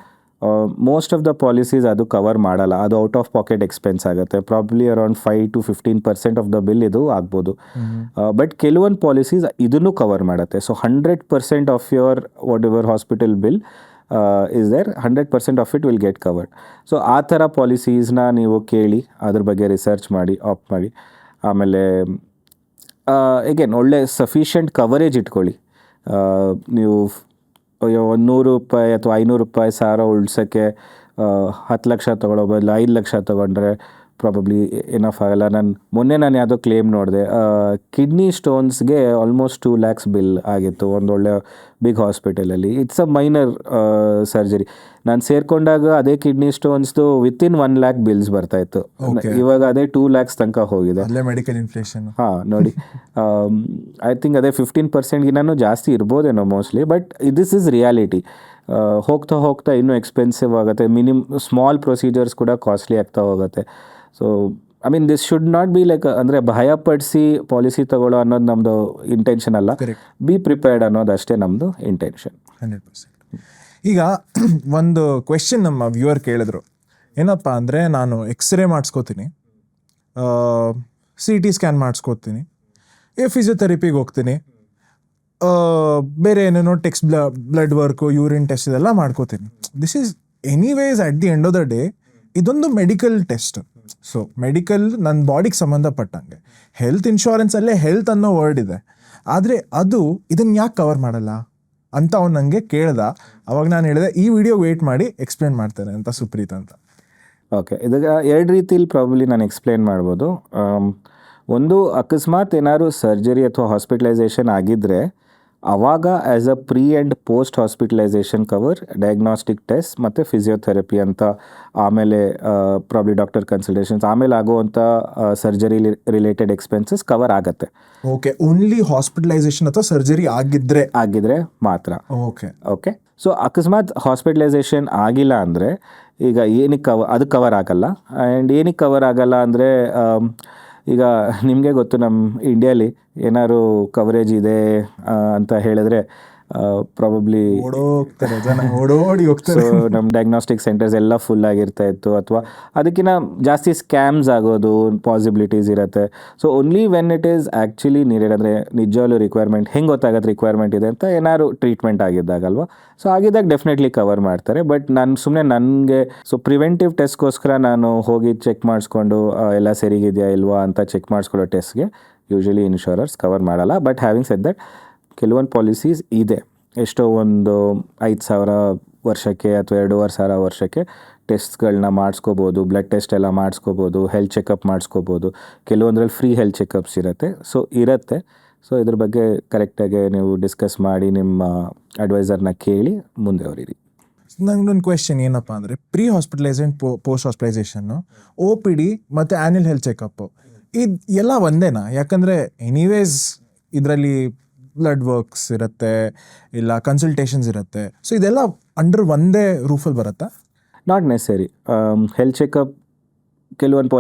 Most of the policies ಅದು ಕವರ್ ಮಾಡಲ್ಲ, ಅದು ಔಟ್ ಆಫ್ ಪಾಕೆಟ್ ಎಕ್ಸ್ಪೆನ್ಸ್ ಆಗುತ್ತೆ. Probably around 5 to 15% of the bill ಇದು ಆಗ್ಬೋದು. ಬಟ್ ಕೆಲವೊಂದು ಪಾಲಿಸೀಸ್ ಇದನ್ನು ಕವರ್ ಮಾಡುತ್ತೆ. So 100% of your whatever hospital bill is there, 100% of it will get covered. So ಆ ಥರ ಪಾಲಿಸೀಸ್ನ ನೀವು ಕೇಳಿ, ಅದ್ರ ಬಗ್ಗೆ ರಿಸರ್ಚ್ ಮಾಡಿ ಆಪ್ಟ್ ಮಾಡಿ. ಆಮೇಲೆ ಎಗೇನ್ ಒಳ್ಳೆ ಸಫಿಷಿಯೆಂಟ್ ಕವರೇಜ್ ಇಟ್ಕೊಳ್ಳಿ. ನೀವು ₹100 ಅಥವಾ ₹500 ಸಾವಿರ ಉಳ್ಸೋಕ್ಕೆ 10 ಲಕ್ಷ ತೊಗೊಳ್ಳೋ ಬದಲು 5 ಲಕ್ಷ ತೊಗೊಂಡ್ರೆ ಪ್ರಾಬಬ್ಲಿ ಎನಫ್ ಆಗಲ್ಲ. ಮೊನ್ನೆ ಯಾವುದೋ ಕ್ಲೇಮ್ ನೋಡಿದೆ, ಕಿಡ್ನಿ ಸ್ಟೋನ್ಸ್ಗೆ ಆಲ್ಮೋಸ್ಟ್ 2 lakhs ಬಿಲ್ ಆಗಿತ್ತು ಒಂದು ಒಳ್ಳೆ ಬಿಗ್ ಹಾಸ್ಪಿಟಲಲ್ಲಿ. It's a minor surgery. ನಾನು ಸೇರಿಕೊಂಡಾಗ ಅದೇ ಕಿಡ್ನಿ ಸ್ಟೋನ್ಸ್ದು ವಿತಿನ್ 1 lakh ಬಿಲ್ಸ್ ಬರ್ತಾಯಿತ್ತು. ಇವಾಗ ಅದೇ 2 lakhs ತನಕ ಹೋಗಿದೆ. Medical inflation. ಹಾಂ ನೋಡಿ, ಐ ಥಿಂಕ್ ಅದೇ 15%ಗಿನ್ನೂ ಜಾಸ್ತಿ ಇರ್ಬೋದೇನೋ mostly. But this is reality. ಹೋಗ್ತಾ ಇನ್ನೂ ಎಕ್ಸ್ಪೆನ್ಸಿವ್ ಆಗುತ್ತೆ. ಸ್ಮಾಲ್ ಪ್ರೊಸೀಜರ್ಸ್ ಕೂಡ ಕಾಸ್ಟ್ಲಿ ಆಗ್ತಾ ಹೋಗುತ್ತೆ. So I mean this should not be like, ಅಂದರೆ ಭಯಪಡಿಸಿ ಪಾಲಿಸಿ ತಗೊಳ್ಳೋ ಅನ್ನೋದು ನಮ್ಮದು ಇಂಟೆನ್ಷನ್ ಅಲ್ಲ. ಬಿ ಪ್ರಿಪೇರ್ಡ್ ಅನ್ನೋದು ಅಷ್ಟೇ ನಮ್ಮದು ಇಂಟೆನ್ಷನ್. 100%. ಈಗ ಒಂದು ಕ್ವೆಶ್ಚನ್ ನಮ್ಮ ವ್ಯೂವರ್ ಕೇಳಿದ್ರು, ಏನಪ್ಪ ಅಂದರೆ ನಾನು ಎಕ್ಸ್ರೇ ಮಾಡಿಸ್ಕೋತೀನಿ, CT ಸ್ಕ್ಯಾನ್ ಮಾಡಿಸ್ಕೋತೀನಿ, ಫಿಸಿಯೋಥೆರಪಿಗೆ ಹೋಗ್ತೀನಿ, ಬೇರೆ ಏನೇನೋ ಬ್ಲಡ್ ವರ್ಕು, ಯೂರಿನ್ ಟೆಸ್ಟ್ ಇದೆಲ್ಲ ಮಾಡ್ಕೋತೀನಿ. This is anyways at the end of the day ಇದೊಂದು ಮೆಡಿಕಲ್ ಟೆಸ್ಟ್. ಸೊ ಮೆಡಿಕಲ್ ನನ್ನ ಬಾಡಿಗೆ ಸಂಬಂಧಪಟ್ಟಂಗೆ. ಹೆಲ್ತ್ ಇನ್ಶೂರೆನ್ಸಲ್ಲೇ ಹೆಲ್ತ್ ಅನ್ನೋ ವರ್ಡ್ ಇದೆ, ಆದರೆ ಅದು ಇದನ್ನು ಯಾಕೆ ಕವರ್ ಮಾಡಲ್ಲ ಅಂತ ಅವ್ನು ನನಗೆ ಕೇಳ್ದ. ಅವಾಗ ನಾನು ಹೇಳಿದೆ ಈ ವಿಡಿಯೋ ವೇಟ್ ಮಾಡಿ ಎಕ್ಸ್ಪ್ಲೇನ್ ಮಾಡ್ತೇನೆ ಅಂತ ಸುಪ್ರೀತ್ ಅಂತ. ಓಕೆ, ಇದಾಗ 2 ರೀತಿಲಿ ಪ್ರಾಬಬ್ಲಿ ನಾನು ಎಕ್ಸ್ಪ್ಲೇನ್ ಮಾಡ್ಬೋದು. ಒಂದು, ಅಕಸ್ಮಾತ್ ಏನಾದ್ರು ಸರ್ಜರಿ ಅಥವಾ ಹಾಸ್ಪಿಟಲೈಸೇಷನ್ ಆಗಿದ್ದರೆ ಆವಾಗ as a pre and post hospitalization cover, diagnostic test ಮತ್ತು ಫಿಸಿಯೋಥೆರಪಿ ಅಂತ, ಆಮೇಲೆ ಪ್ರಾಬ್ಲಿ ಡಾಕ್ಟರ್ ಕನ್ಸಲ್ಟೇಷನ್ಸ್, ಆಮೇಲೆ ಆಗುವಂಥ ಸರ್ಜರಿ ರಿಲೇಟೆಡ್ ಎಕ್ಸ್ಪೆನ್ಸಸ್ ಕವರ್ ಆಗುತ್ತೆ. ಓಕೆ, ಓನ್ಲಿ ಹಾಸ್ಪಿಟಲೈಸೇಷನ್ ಅಥವಾ ಸರ್ಜರಿ ಆಗಿದ್ರೆ ಮಾತ್ರ. ಓಕೆ. ಸೊ ಅಕಸ್ಮಾತ್ ಹಾಸ್ಪಿಟಲೈಸೇಷನ್ ಆಗಿಲ್ಲ ಅಂದರೆ ಈಗ ಏನಕ್ಕೆ ಅದು ಕವರ್ ಆಗಲ್ಲ. ಆ್ಯಂಡ್ ಏನಕ್ಕೆ ಕವರ್ ಆಗಲ್ಲ ಅಂದರೆ, ಈಗ ನಿಮಗೆ ಗೊತ್ತು, ನಮ್ಮ ಇಂಡಿಯಾಲಿ ಏನಾದ್ರು ಕವರೇಜ್ ಇದೆ ಅಂತ ಹೇಳಿದ್ರೆ ಪ್ರಾಬಬ್ಲಿ ಸೊ ನಮ್ಮ ಡಯಾಗ್ನಾಸ್ಟಿಕ್ ಸೆಂಟರ್ಸ್ ಎಲ್ಲ ಫುಲ್ ಆಗಿರ್ತಾ ಇತ್ತು, ಅಥವಾ ಅದಕ್ಕಿಂತ ಜಾಸ್ತಿ ಸ್ಕ್ಯಾಮ್ಸ್ ಆಗೋದು ಪಾಸಿಬಿಲಿಟೀಸ್ ಇರುತ್ತೆ. So only when it is actually needed, ಅಂದರೆ ನಿಜವಾಗ್ಲೂ ರಿಕ್ವೈರ್ಮೆಂಟ್ ಹೆಂಗೆ ಗೊತ್ತಾಗುತ್ತೆ ರಿಕ್ವೈರ್ಮೆಂಟ್ ಇದೆ ಅಂತ, ಏನಾದ್ರು ಟ್ರೀಟ್ಮೆಂಟ್ ಆಗಿದ್ದಾಗಲ್ವ, ಸೊ ಆಗಿದ್ದಾಗ ಡೆಫಿನೆಟ್ಲಿ ಕವರ್ ಮಾಡ್ತಾರೆ. ಬಟ್ ನಾನು ಸುಮ್ಮನೆ ನನಗೆ ಸೊ ಪ್ರಿವೆಂಟಿವ್ ಟೆಸ್ಟ್ಗೋಸ್ಕರ ನಾನು ಹೋಗಿ ಚೆಕ್ ಮಾಡಿಸ್ಕೊಂಡು ಎಲ್ಲ ಸರಿಗಿದೆಯಾ ಇಲ್ವಾ ಅಂತ ಚೆಕ್ ಮಾಡಿಸ್ಕೊಳ್ಳೋ ಟೆಸ್ಟ್ಗೆ ಯೂಶಲಿ ಇನ್ಶೂರರ್ಸ್ ಕವರ್ ಮಾಡಲ್ಲ. ಬಟ್ ಹ್ಯಾವಿಂಗ್ ಸೆಡ್ ದಟ್, ಕೆಲವೊಂದು ಪಾಲಿಸೀಸ್ ಇದೆ, ಎಷ್ಟೋ ಒಂದು 5,000 ವರ್ಷಕ್ಕೆ ಅಥವಾ 2,500 ವರ್ಷಕ್ಕೆ ಟೆಸ್ಟ್ಗಳನ್ನ ಮಾಡಿಸ್ಕೋಬೋದು, ಬ್ಲಡ್ ಟೆಸ್ಟ್ ಎಲ್ಲ ಮಾಡಿಸ್ಕೋಬೋದು, ಹೆಲ್ತ್ ಚೆಕಪ್ ಮಾಡಿಸ್ಕೋಬೋದು. ಕೆಲವೊಂದ್ರಲ್ಲಿ ಫ್ರೀ ಹೆಲ್ತ್ ಚೆಕಪ್ಸ್ ಇರುತ್ತೆ. ಸೊ ಇದ್ರ ಬಗ್ಗೆ ಕರೆಕ್ಟಾಗಿ ನೀವು ಡಿಸ್ಕಸ್ ಮಾಡಿ ನಿಮ್ಮ ಅಡ್ವೈಸರ್ನ ಕೇಳಿ ಮುಂದೆ ಹೊರೀರಿ. ನಂಗೊಂದು ಕ್ವೆಶನ್ ಏನಪ್ಪ ಅಂದರೆ, ಪ್ರೀ ಹಾಸ್ಪಿಟಲೈಸೇಷನ್, ಪೋಸ್ಟ್ ಹಾಸ್ಪಿಟಲೈಸೇಷನ್ನು, OPD ಮತ್ತು ಆ್ಯನ್ಯಲ್ ಹೆಲ್ತ್ ಚೆಕಪ್ಪು ಇದು ಎಲ್ಲ ಒಂದೇನಾ? ಯಾಕಂದರೆ ಎನಿವೇಸ್ ಇದರಲ್ಲಿ ಬ್ಲಡ್ ವರ್ಕ್ಸ್ ಇರುತ್ತೆ, ಇಲ್ಲ ಕನ್ಸಲ್ಟೇಷನ್ಸ್ ಇರುತ್ತೆ. ಸೊ ಇದೆಲ್ಲ ಅಂಡರ್ ಒಂದೇ ರೂಫಲ್ಲಿ ಬರುತ್ತಾ? ನಾಟ್ ನೆಸರಿ. ಹೆಲ್ತ್ ಚೆಕಪ್ ಕೆಲವೊಂದು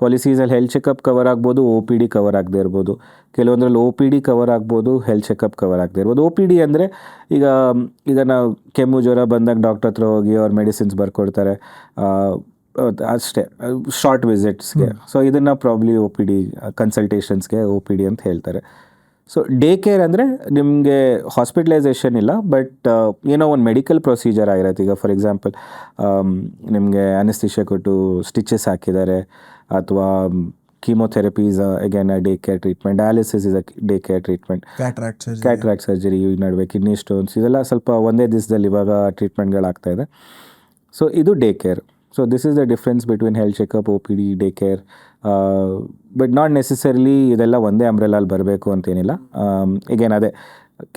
ಪಾಲಿಸೀಸಲ್ಲಿ ಹೆಲ್ತ್ ಚೆಕಪ್ ಕವರ್ ಆಗ್ಬೋದು, OPD ಕವರ್ ಆಗದೆ ಇರ್ಬೋದು. ಕೆಲವೊಂದ್ರಲ್ಲಿ OPD ಕವರ್ ಆಗ್ಬೋದು, ಹೆಲ್ತ್ ಚೆಕಪ್ ಕವರ್ ಆಗದೆ ಇರ್ಬೋದು. OPD ಅಂದರೆ ಈಗ ನಾವು ಕೆಮ್ಮು ಜ್ವರ ಬಂದಾಗ ಡಾಕ್ಟರ್ ಹತ್ರ ಹೋಗಿ ಅವ್ರು ಮೆಡಿಸಿನ್ಸ್ ಬರ್ಕೊಡ್ತಾರೆ ಅಷ್ಟೇ, ಶಾರ್ಟ್ ವಿಸಿಟ್ಸ್ಗೆ. ಸೊ ಇದನ್ನು ಪ್ರಾಬ್ಲಿ OPD, ಕನ್ಸಲ್ಟೇಷನ್ಸ್ಗೆ OPD ಅಂತ ಹೇಳ್ತಾರೆ. ಸೊ ಡೇ ಕೇರ್ ಅಂದರೆ ನಿಮಗೆ ಹಾಸ್ಪಿಟಲೈಸೇಷನ್ ಇಲ್ಲ, ಬಟ್ ಏನೋ ಒಂದು ಮೆಡಿಕಲ್ ಪ್ರೊಸೀಜರ್ ಆಗಿರುತ್ತೆ. ಈಗ ಫಾರ್ ಎಕ್ಸಾಂಪಲ್ ನಿಮಗೆ ಅನೆಸ್ಥಿಷಿಯಾ ಕೊಟ್ಟು ಸ್ಟಿಚಸ್ ಹಾಕಿದ್ದಾರೆ, ಅಥವಾ chemotherapy is again a day-care treatment. Dialysis is a day-care treatment. Cataract surgery ಈ ನಡುವೆ ಕಿಡ್ನಿ ಸ್ಟೋನ್ಸ್ ಇದೆಲ್ಲ ಸ್ವಲ್ಪ ಒಂದೇ ದಿವಸದಲ್ಲಿ ಇವಾಗ ಟ್ರೀಟ್ಮೆಂಟ್ಗಳಾಗ್ತಾ ಇದೆ. ಸೊ ಇದು day care. So this is the difference between health checkup, O P D, day care. But not necessarily ಇದೆಲ್ಲ ಒಂದೇ ಅಂಬ್ರೆಲಲ್ಲಿ ಬರಬೇಕು ಅಂತೇನಿಲ್ಲ. ಈಗೇನು ಅದೇ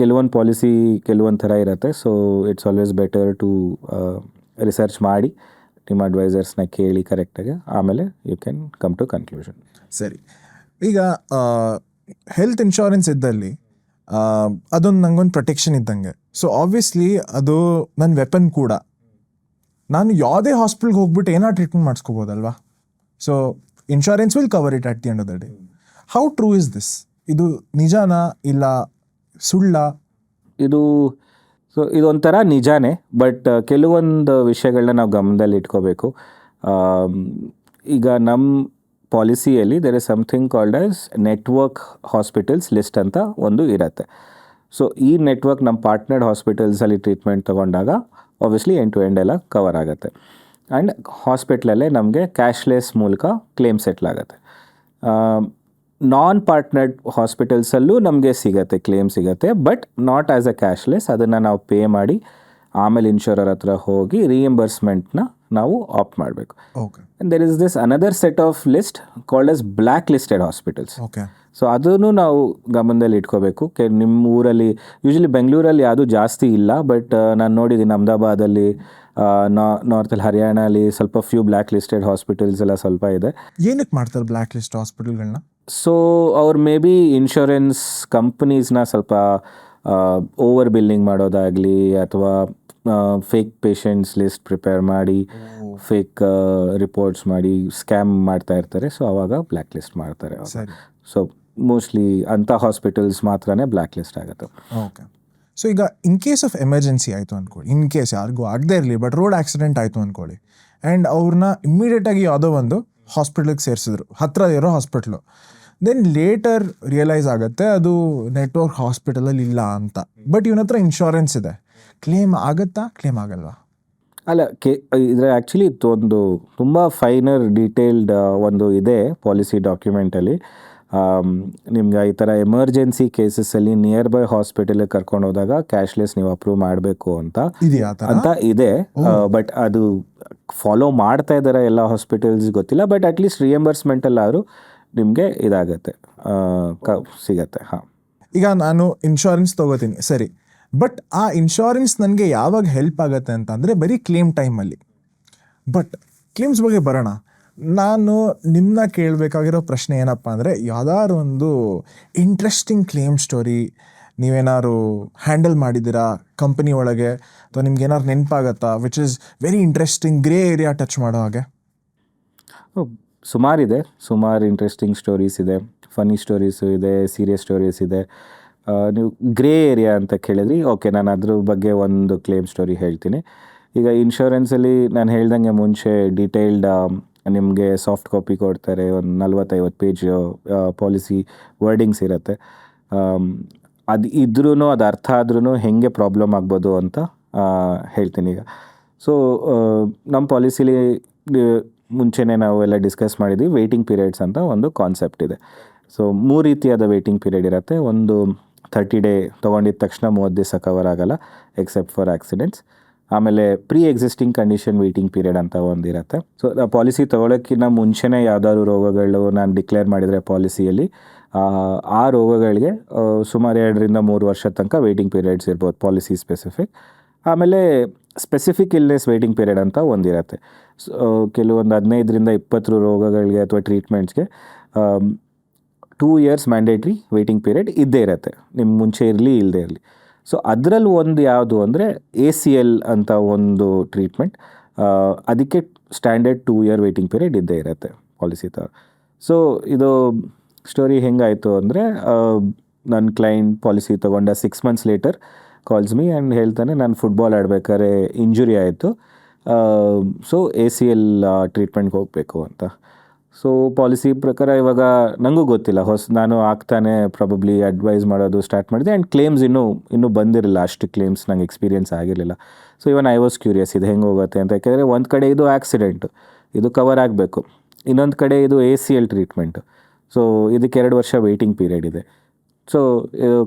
ಕೆಲವೊಂದು ಪಾಲಿಸಿ ಕೆಲವೊಂದು ಥರ ಇರುತ್ತೆ. So it's always better to research ಮಾಡಿ ನಿಮ್ಮ ಅಡ್ವೈಸರ್ಸ್ನ ಕೇಳಿ ಕರೆಕ್ಟಾಗಿ, ಆಮೇಲೆ you can come to conclusion. ಸರಿ, ಈಗ ಹೆಲ್ತ್ ಇನ್ಶೂರೆನ್ಸ್ ಇದ್ದಲ್ಲಿ ಅದೊಂದು ನಂಗೊಂದು ಪ್ರೊಟೆಕ್ಷನ್ ಇದ್ದಂಗೆ. ಸೊ ಆಬ್ವಿಯಸ್ಲಿ ಅದು ನನ್ನ ವೆಪನ್ ಕೂಡ. ನಾನು ಯಾವುದೇ ಹಾಸ್ಪಿಟ್ಲ್ಗೆ ಹೋಗ್ಬಿಟ್ಟು ಏನೋ ಟ್ರೀಟ್ಮೆಂಟ್ ಮಾಡಿಸ್ಕೋಬೋದಲ್ವಾ? So insurance will cover it at the end of the day. How true is this? ಇದು ನಿಜಾನಾ ಇಲ್ಲ ಸುಳ್ಳ? ಇದೊಂಥರ ನಿಜಾನೇ, ಬಟ್ ಕೆಲವೊಂದು ವಿಷಯಗಳನ್ನ ನಾವು ಗಮನದಲ್ಲಿ ಇಟ್ಕೋಬೇಕು. ಈಗ ನಮ್ಮ ಪಾಲಿಸಿಯಲ್ಲಿ there is something called as network hospitals list ಅಂತ ಒಂದು ಇರುತ್ತೆ. ಸೊ ಈ ನೆಟ್ವರ್ಕ್ ನಮ್ಮ ಪಾರ್ಟ್ನರ್ಡ್ ಹಾಸ್ಪಿಟಲ್ಸಲ್ಲಿ ಟ್ರೀಟ್ಮೆಂಟ್ ತೊಗೊಂಡಾಗ ಆಬ್ವಿಯಸ್ಲಿ ಎಂಡ್ ಟು ಎಂಡ್ ಎಲ್ಲ ಕವರ್ ಆಗುತ್ತೆ. ಆ್ಯಂಡ್ ಹಾಸ್ಪಿಟ್ಲಲ್ಲೇ ನಮಗೆ ಕ್ಯಾಶ್ಲೆಸ್ ಮೂಲಕ ಕ್ಲೇಮ್ ಸೆಟ್ಲ್ ಆಗುತ್ತೆ. ನಾನ್ ಪಾರ್ಟ್ನರ್ಡ್ ಹಾಸ್ಪಿಟಲ್ಸಲ್ಲೂ ನಮಗೆ ಸಿಗುತ್ತೆ, ಕ್ಲೇಮ್ ಸಿಗುತ್ತೆ, but not as a cashless. ಅದನ್ನು ನಾವು ಪೇ ಮಾಡಿ ಆಮೇಲೆ ಇನ್ಶೂರರ್ ಹತ್ರ ಹೋಗಿ ರಿಯಂಬರ್ಸ್ಮೆಂಟ್ನ ನಾವು ಆಪ್ಟ್ ಮಾಡಬೇಕು. Okay. And there is this another set of list called as black listed hospitals. Okay. So ಅದನ್ನು ನಾವು ಗಮನದಲ್ಲಿ ಇಟ್ಕೋಬೇಕು. ನಿಮ್ಮ ಊರಲ್ಲಿ ಯೂಶ್ವಲಿ ಬೆಂಗಳೂರಲ್ಲಿ ಯಾವುದು ಜಾಸ್ತಿ ಇಲ್ಲ, ಬಟ್ ನಾನು ನೋಡಿದ್ದೀನಿ ಅಹಮದಾಬಾದಲ್ಲಿ, ನಾರ್ತಲ್ಲಿ ಹರಿಯಾಣಲ್ಲಿ ಸ್ವಲ್ಪ ಫ್ಯೂ ಬ್ಲ್ಯಾಕ್ ಲಿಸ್ಟೆಡ್ ಹಾಸ್ಪಿಟಲ್ಸ್ ಎಲ್ಲ ಸ್ವಲ್ಪ ಇದೆ. ಏನಕ್ಕೆ ಮಾಡ್ತಾರೆ ಬ್ಲ್ಯಾಕ್ ಲಿಸ್ಟ್ ಹಾಸ್ಪಿಟಲ್ಗಳನ್ನ? ಸೊ ಅವ್ರು ಮೇ ಬಿ ಇನ್ಶೂರೆನ್ಸ್ ಕಂಪ್ನೀಸ್ನ ಸ್ವಲ್ಪ ಓವರ್ ಬಿಲ್ಲಿಂಗ್ ಮಾಡೋದಾಗಲಿ, ಅಥವಾ ಫೇಕ್ ಪೇಷಂಟ್ಸ್ ಲಿಸ್ಟ್ ಪ್ರಿಪೇರ್ ಮಾಡಿ ಫೇಕ್ ರಿಪೋರ್ಟ್ಸ್ ಮಾಡಿ ಸ್ಕ್ಯಾಮ್ ಮಾಡ್ತಾ ಇರ್ತಾರೆ. ಸೊ ಅವಾಗ ಬ್ಲ್ಯಾಕ್ ಲಿಸ್ಟ್ ಮಾಡ್ತಾರೆ. ಸೊ ಮೋಸ್ಟ್ಲಿ ಅಂಥ ಹಾಸ್ಪಿಟಲ್ಸ್ ಮಾತ್ರನೇ ಬ್ಲ್ಯಾಕ್ ಲಿಸ್ಟ್ ಆಗುತ್ತೆ. ಓಕೆ. ಸೊ ಈಗ ಇನ್ ಕೇಸ್ ಆಫ್ ಎಮರ್ಜೆನ್ಸಿ ಆಯಿತು ಅಂದ್ಕೊಳ್ಳಿ, ಇನ್ ಕೇಸ್ ಯಾರಿಗೂ ಆಗದೇ ಇರಲಿ, ಬಟ್ ರೋಡ್ ಆಕ್ಸಿಡೆಂಟ್ ಆಯಿತು ಅಂದ್ಕೊಳ್ಳಿ, ಆ್ಯಂಡ್ ಅವ್ರನ್ನ ಇಮ್ಮಿಡಿಯೇಟಾಗಿ ಯಾವುದೋ ಒಂದು ಹಾಸ್ಪಿಟ್ಲಿಗೆ ಸೇರಿಸಿದ್ರು, ಹತ್ತಿರ ಇರೋ ಹಾಸ್ಪಿಟ್ಲು. ದೆನ್ ಲೇಟರ್ ರಿಯಲೈಸ್ ಆಗುತ್ತೆ ಅದು ನೆಟ್ವರ್ಕ್ ಹಾಸ್ಪಿಟಲಲ್ಲಿ ಇಲ್ಲ ಅಂತ, ಬಟ್ ಇವನ ಹತ್ರ ಇನ್ಶೂರೆನ್ಸ್ ಇದೆ. ಕ್ಲೇಮ್ ಆಗುತ್ತಾ, ಕ್ಲೇಮ್ ಆಗಲ್ವಾ? ಅಲ್ಲ, ಇದ್ರೆ ಆ್ಯಕ್ಚುಲಿ ಒಂದು ತುಂಬ ಫೈನರ್ ಡೀಟೇಲ್ಡ್ ಒಂದು ಇದೆ ಪಾಲಿಸಿ ಡಾಕ್ಯುಮೆಂಟಲ್ಲಿ. ನಿಮ್ಗೆ ಈ ಥರ ಎಮರ್ಜೆನ್ಸಿ ಕೇಸಸ್ಸಲ್ಲಿ ನಿಯರ್ ಬೈ ಹಾಸ್ಪಿಟಲಿಗೆ ಕರ್ಕೊಂಡು ಹೋದಾಗ ಕ್ಯಾಶ್ಲೆಸ್ ನೀವು ಅಪ್ರೂವ್ ಮಾಡಬೇಕು ಅಂತ ಇದೆ. ಬಟ್ ಅದು ಫಾಲೋ ಮಾಡ್ತಾ ಇದ್ದಾರೆ ಎಲ್ಲ ಹಾಸ್ಪಿಟಲ್ಸ್ ಗೊತ್ತಿಲ್ಲ. ಬಟ್ ಅಟ್ಲೀಸ್ಟ್ ರಿಯಂಬರ್ಸ್ಮೆಂಟಲ್ಲಾದರೂ ನಿಮಗೆ ಇದಾಗತ್ತೆ, ಸಿಗತ್ತೆ. ಹಾಂ, ಈಗ ನಾನು ಇನ್ಶೂರೆನ್ಸ್ ತೊಗೋತೀನಿ, ಸರಿ, ಬಟ್ ಆ ಇನ್ಶೂರೆನ್ಸ್ ನನಗೆ ಯಾವಾಗ ಹೆಲ್ಪ್ ಆಗುತ್ತೆ ಅಂತ ಅಂದರೆ ಬರೀ ಕ್ಲೇಮ್ ಟೈಮಲ್ಲಿ. ಬಟ್ ಕ್ಲೇಮ್ಸ್ ಬಗ್ಗೆ ಬರೋಣ. ನಾನು ನಿಮ್ಮನ್ನ ಕೇಳಬೇಕಾಗಿರೋ ಪ್ರಶ್ನೆ ಏನಪ್ಪ ಅಂದರೆ, ಯಾವ್ದಾದ್ರು ಒಂದು ಇಂಟ್ರೆಸ್ಟಿಂಗ್ ಕ್ಲೇಮ್ ಸ್ಟೋರಿ ನೀವೇನಾದ್ರು ಹ್ಯಾಂಡಲ್ ಮಾಡಿದ್ದೀರಾ ಕಂಪನಿ ಒಳಗೆ, ಅಥವಾ ನಿಮ್ಗೆ ಏನಾದ್ರು ನೆನಪಾಗತ್ತಾ which is very interesting, grey area touch ಮಾಡೋ ಹಾಗೆ? ಸುಮಾರು ಇಂಟ್ರೆಸ್ಟಿಂಗ್ ಸ್ಟೋರೀಸ್ ಇದೆ, ಫನ್ನಿ ಸ್ಟೋರೀಸು ಇದೆ, ಸೀರಿಯಸ್ ಸ್ಟೋರೀಸ್ ಇದೆ. ನೀವು ಗ್ರೇ ಏರಿಯಾ ಅಂತ ಕೇಳಿದ್ರಿ, ಓಕೆ, ನಾನು ಅದ್ರ ಬಗ್ಗೆ ಒಂದು ಕ್ಲೇಮ್ ಸ್ಟೋರಿ ಹೇಳ್ತೀನಿ. ಈಗ ಇನ್ಶೂರೆನ್ಸಲ್ಲಿ ನಾನು ಹೇಳ್ದಂಗೆ ಮುಂಚೆ ಡೀಟೇಲ್ಡ್ ನಿಮಗೆ ಸಾಫ್ಟ್ ಕಾಪಿ ಕೊಡ್ತಾರೆ, ಒಂದು 40-50 ಪೇಜ್ ಪಾಲಿಸಿ ವರ್ಡಿಂಗ್ಸ್ ಇರುತ್ತೆ. ಅದು ಇದ್ರೂ ಅದು ಅರ್ಥ ಆದ್ರೂ ಹೆಂಗೆ ಪ್ರಾಬ್ಲಮ್ ಆಗ್ಬೋದು ಅಂತ ಹೇಳ್ತೀನಿ ಈಗ. ಸೊ ನಮ್ಮ ಪಾಲಿಸಿಲಿ ಮುಂಚೆನೇ ನಾವು ಎಲ್ಲ ಡಿಸ್ಕಸ್ ಮಾಡಿದ್ವಿ, ವೇಟಿಂಗ್ ಪೀರಿಯಡ್ಸ್ ಅಂತ ಒಂದು ಕಾನ್ಸೆಪ್ಟ್ ಇದೆ. ಸೊ 3 ರೀತಿಯಾದ ವೇಟಿಂಗ್ ಪೀರಿಯಡ್ ಇರುತ್ತೆ. ಒಂದು 30 ಡೇ ತೊಗೊಂಡಿದ್ದ ತಕ್ಷಣ 30 ದಿವಸ ಕವರ್ ಆಗೋಲ್ಲ ಎಕ್ಸೆಪ್ಟ್ ಫಾರ್ ಆಕ್ಸಿಡೆಂಟ್ಸ್. ಆಮೇಲೆ pre existing condition waiting period ಅಂತ ಒಂದಿರುತ್ತೆ. ಸೊ ಪಾಲಿಸಿ ತೊಗೊಳೋಕ್ಕಿಂತ ಮುಂಚೆನೇ ಯಾವುದಾದ್ರು ರೋಗಗಳು ನಾನು ಡಿಕ್ಲೇರ್ ಮಾಡಿದರೆ ಪಾಲಿಸಿಯಲ್ಲಿ, ಆ ರೋಗಗಳಿಗೆ ಸುಮಾರು 2 ರಿಂದ 3 ವರ್ಷದ ತನಕ ವೇಟಿಂಗ್ ಪೀರಿಯಡ್ಸ್ ಇರ್ಬೋದು ಪಾಲಿಸಿ ಸ್ಪೆಸಿಫಿಕ್. ಆಮೇಲೆ ಸ್ಪೆಸಿಫಿಕ್ ಇಲ್ನೆಸ್ ವೇಟಿಂಗ್ ಪೀರಿಯಡ್ ಅಂತ ಒಂದಿರುತ್ತೆ. ಸೊ ಕೆಲವೊಂದು 15 ರಿಂದ 20 ರೋಗಗಳಿಗೆ ಅಥವಾ ಟ್ರೀಟ್ಮೆಂಟ್ಸ್ಗೆ 2 years ಮ್ಯಾಂಡೇಟ್ರಿ ವೇಟಿಂಗ್ ಪೀರಿಯಡ್ ಇದ್ದೇ ಇರುತ್ತೆ, ನಿಮ್ಮ ಮುಂಚೆ ಇರಲಿ ಇಲ್ಲದೇ ಇರಲಿ. ಸೊ ಅದರಲ್ಲಿ ಒಂದು ಯಾವುದು ಅಂದರೆ ACL ಅಂತ ಒಂದು ಟ್ರೀಟ್ಮೆಂಟ್, ಅದಕ್ಕೆ ಸ್ಟ್ಯಾಂಡರ್ಡ್ 2 year ವೇಟಿಂಗ್ ಪೀರಿಯಡ್ ಇದ್ದೇ ಇರುತ್ತೆ ಪಾಲಿಸಿ ಥರ. ಸೊ ಇದು ಸ್ಟೋರಿ ಹೆಂಗಾಯಿತು ಅಂದರೆ, ನನ್ನ ಕ್ಲೈಂಟ್ ಪಾಲಿಸಿ ತೊಗೊಂಡ 6 months later calls me and ಹೇಳ್ತಾನೆ, ನಾನು ಫುಟ್ಬಾಲ್ ಆಡಬೇಕಾದ್ರೆ ಇಂಜುರಿ ಆಯಿತು, ಸೊ ACL ಟ್ರೀಟ್ಮೆಂಟ್ಗೆ ಹೋಗಬೇಕು ಅಂತ. ಸೊ ಪಾಲಿಸಿ ಪ್ರಕಾರ ಇವಾಗ ನನಗೂ ಗೊತ್ತಿಲ್ಲ, ನಾನು ಆಗ್ತಾನೆ ಪ್ರಾಬಬ್ಲಿ ಅಡ್ವೈಸ್ ಮಾಡೋದು ಸ್ಟಾರ್ಟ್ ಮಾಡಿದೆ. ಆ್ಯಂಡ್ ಕ್ಲೇಮ್ಸ್ ಇನ್ನೂ ಬಂದಿರಲಿಲ್ಲ, ಅಷ್ಟು ಕ್ಲೇಮ್ಸ್ ನಂಗೆ ಎಕ್ಸ್ಪೀರಿಯನ್ಸ್ ಆಗಿರಲಿಲ್ಲ. So even I was curious, ಇದು ಹೆಂಗೆ ಹೋಗುತ್ತೆ ಅಂತ. ಯಾಕೆಂದರೆ ಒಂದು ಕಡೆ ಇದು ಆಕ್ಸಿಡೆಂಟು, ಇದು ಕವರ್ ಆಗಬೇಕು, ಇನ್ನೊಂದು ಕಡೆ ಇದು ACL ಟ್ರೀಟ್ಮೆಂಟು. ಸೊ ಇದಕ್ಕೆ 2 ವರ್ಷ ವೆಯ್ಟಿಂಗ್ ಪೀರಿಯಡ್ ಇದೆ. ಸೊ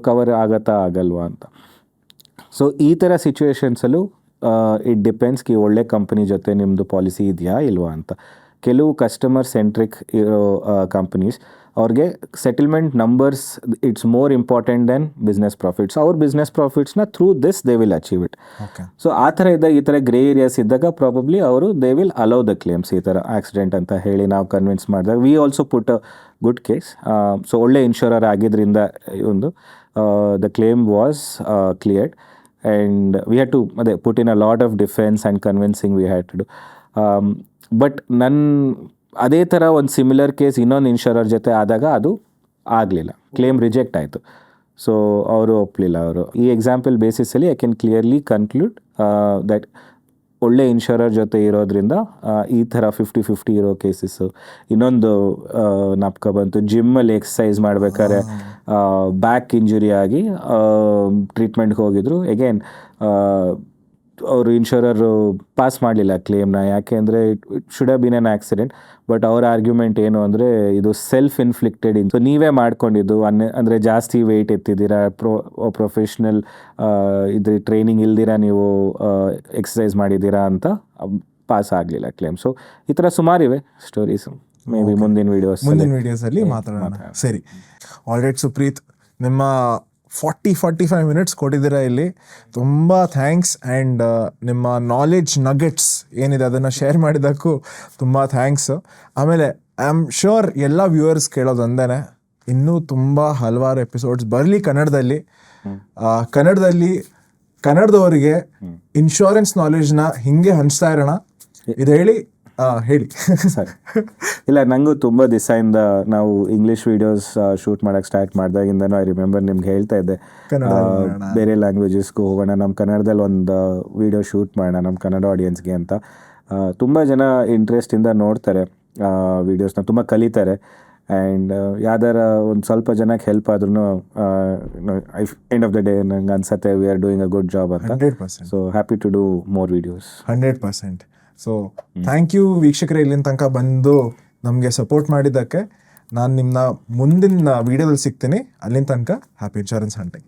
ಕವರ್ ಆಗತ್ತಾ ಆಗಲ್ವಾ ಅಂತ. ಸೊ ಈ ಥರ ಸಿಚುವೇಶನ್ಸಲ್ಲೂ ಇಟ್ ಡಿಪೆಂಡ್ಸ್ ಕಿ ಒಳ್ಳೆ ಕಂಪ್ನಿ ಜೊತೆ ನಿಮ್ಮದು ಪಾಲಿಸಿ ಇದೆಯಾ ಇಲ್ವಾ ಅಂತ. ಕೆಲವು ಕಸ್ಟಮರ್ ಸೆಂಟ್ರಿಕ್ ಇರೋ ಕಂಪ್ನೀಸ್ ಅವ್ರಿಗೆ settlement numbers it's more important than business profits. ಅವ್ರ ಬಿಸ್ನೆಸ್ ಪ್ರಾಫಿಟ್ಸ್ನ through this they will achieve it. So ಆ ಥರ ಇದ್ದಾಗ, ಈ ಥರ ಗ್ರೇ ಏರಿಯಾಸ್ ಇದ್ದಾಗ ಪ್ರಾಬಬ್ಲಿ ಅವರು they will allow the claims. ಈ ಥರ ಆಕ್ಸಿಡೆಂಟ್ ಅಂತ ಹೇಳಿ ನಾವು ಕನ್ವಿನ್ಸ್ ಮಾಡಿದಾಗ we also put a good case. So ಒಳ್ಳೆ ಇನ್ಶೂರರ್ ಆಗಿದ್ದರಿಂದ ಒಂದು the claim was cleared and we had to put in a lot of defence and convincing we had to do. But ಅದೇ ಥರ ಒಂದು ಸಿಮಿಲರ್ ಕೇಸ್ ಇನ್ನೊಂದು ಇನ್ಶೂರರ್ ಜೊತೆ ಆದಾಗ ಅದು ಆಗಲಿಲ್ಲ, ಕ್ಲೇಮ್ ರಿಜೆಕ್ಟ್ ಆಯಿತು. ಸೊ ಅವರು ಒಪ್ಪಲಿಲ್ಲ. ಅವರು ಈ ಎಕ್ಸಾಂಪಲ್ ಬೇಸಿಸಲ್ಲಿ I can clearly conclude that ಒಳ್ಳೆ ಇನ್ಶೂರರ್ ಜೊತೆ ಇರೋದ್ರಿಂದ ಈ ಥರ 50-50 ಇರೋ ಕೇಸಸ್ಸು. ಇನ್ನೊಂದು ನಾಪಕ ಬಂತು, ಜಿಮ್ಮಲ್ಲಿ ಎಕ್ಸಸೈಸ್ ಮಾಡಬೇಕಾದ್ರೆ ಬ್ಯಾಕ್ ಇಂಜುರಿ ಆಗಿ ಟ್ರೀಟ್ಮೆಂಟ್ಗೆ ಹೋಗಿದ್ರು. ಎಗೇನ್ ಅವರು ಇನ್ಶೂರರು ಪಾಸ್ ಮಾಡಲಿಲ್ಲ ಕ್ಲೇಮ್ನ. ಯಾಕೆ ಅಂದರೆ it should have been on accident. But ಅವ್ರ ಆರ್ಗ್ಯುಮೆಂಟ್ ಏನು ಅಂದರೆ ಇದು ಸೆಲ್ಫ್ ಇನ್ಫ್ಲಿಕ್ಟೆಡ್ ಸೊ ನೀವೇ ಮಾಡ್ಕೊಂಡಿದ್ದು, ಅಂದರೆ ಜಾಸ್ತಿ ವೆಯ್ಟ್ ಎತ್ತಿದ್ದೀರಾ, ಪ್ರೊಫೆಷ್ನಲ್ ಇದು ಟ್ರೈನಿಂಗ್ ಇಲ್ದಿರಾ ನೀವು ಎಕ್ಸಸೈಸ್ ಮಾಡಿದ್ದೀರಾ ಅಂತ ಪಾಸ್ ಆಗಲಿಲ್ಲ ಕ್ಲೇಮ್. ಸೊ ಈ ಥರ ಸುಮಾರಿವೆ ಸ್ಟೋರೀಸ್. ಮೇ ಬಿ ಮುಂದಿನ ವೀಡಿಯೋಸಲ್ಲಿ ಮಾತಾಡೋಣ. ಸರಿ, ಆಲ್ರೈಟ್ ಸುಪ್ರೀತ್, ನಿಮ್ಮ 40-45 ಮಿನಿಟ್ಸ್ ಕೊಟ್ಟಿದ್ದೀರಾ ಇಲ್ಲಿ. ತುಂಬ ಥ್ಯಾಂಕ್ಸ್. ಆ್ಯಂಡ್ ನಿಮ್ಮ ನಾಲೆಡ್ಜ್ ನಗೆಟ್ಸ್ ಏನಿದೆ ಅದನ್ನು ಶೇರ್ ಮಾಡಿದ್ದಕ್ಕೂ ತುಂಬ ಥ್ಯಾಂಕ್ಸ್. ಆಮೇಲೆ ಐ ಆಮ್ ಶ್ಯೂರ್ ಎಲ್ಲ ವ್ಯೂವರ್ಸ್ ಕೇಳೋದು ಒಂದೇ, ಇನ್ನೂ ತುಂಬ ಹಲವಾರು ಎಪಿಸೋಡ್ಸ್ ಬರಲಿ ಕನ್ನಡದಲ್ಲಿ. ಕನ್ನಡದವರಿಗೆ ಇನ್ಶೂರೆನ್ಸ್ ನಾಲೆಡ್ಜ್ನ ಹಿಂಗೆ ಹಂಚ್ತಾ ಇರೋಣ. ಇದು ಹೇಳಿ ಸರಿ. ಇಲ್ಲ, ನನಗೂ ತುಂಬ ದಿವಸದಿಂದ ನಾವು ಇಂಗ್ಲೀಷ್ ವೀಡಿಯೋಸ್ ಶೂಟ್ ಮಾಡೋಕ್ಕೆ ಸ್ಟಾರ್ಟ್ ಮಾಡಿದಾಗಿಂದನೂ ಐ ರಿಮೆಂಬರ್ ನಿಮ್ಗೆ ಹೇಳ್ತಾ ಇದ್ದೆ ಬೇರೆ ಲ್ಯಾಂಗ್ವೇಜಸ್ಗೂ ಹೋಗೋಣ, ನಮ್ಮ ಕನ್ನಡದಲ್ಲಿ ಒಂದು ವೀಡಿಯೋ ಶೂಟ್ ಮಾಡೋಣ ನಮ್ಮ ಕನ್ನಡ ಆಡಿಯನ್ಸ್ಗೆ ಅಂತ. ತುಂಬ ಜನ ಇಂಟ್ರೆಸ್ಟಿಂದ ನೋಡ್ತಾರೆ ವೀಡಿಯೋಸ್ನ, ತುಂಬ ಕಲಿತಾರೆ. ಆ್ಯಂಡ್ ಯಾವ್ದಾರ ಒಂದು ಸ್ವಲ್ಪ ಜನಕ್ಕೆ ಹೆಲ್ಪ್ ಆದ್ರೂ ಎಂಡ್ ಆಫ್ ದ ಡೇ ನಂಗೆ ಅನ್ಸತ್ತೆ we are doing a good job ಅಂತ. 100%. So happy to do more videos. 100%. So thank you ವೀಕ್ಷಕರೇ, ಇಲ್ಲಿನ ತನಕ ಬಂದು ನಮಗೆ ಸಪೋರ್ಟ್ ಮಾಡಿದ್ದಕ್ಕೆ. ನಾನು ನಿಮ್ಮನ್ನ ಮುಂದಿನ ವೀಡಿಯೋದಲ್ಲಿ ಸಿಗ್ತೀನಿ. ಅಲ್ಲಿನ ತನಕ ಹ್ಯಾಪಿ ಇನ್ಶೂರೆನ್ಸ್ ಹಂಟಿಂಗ್.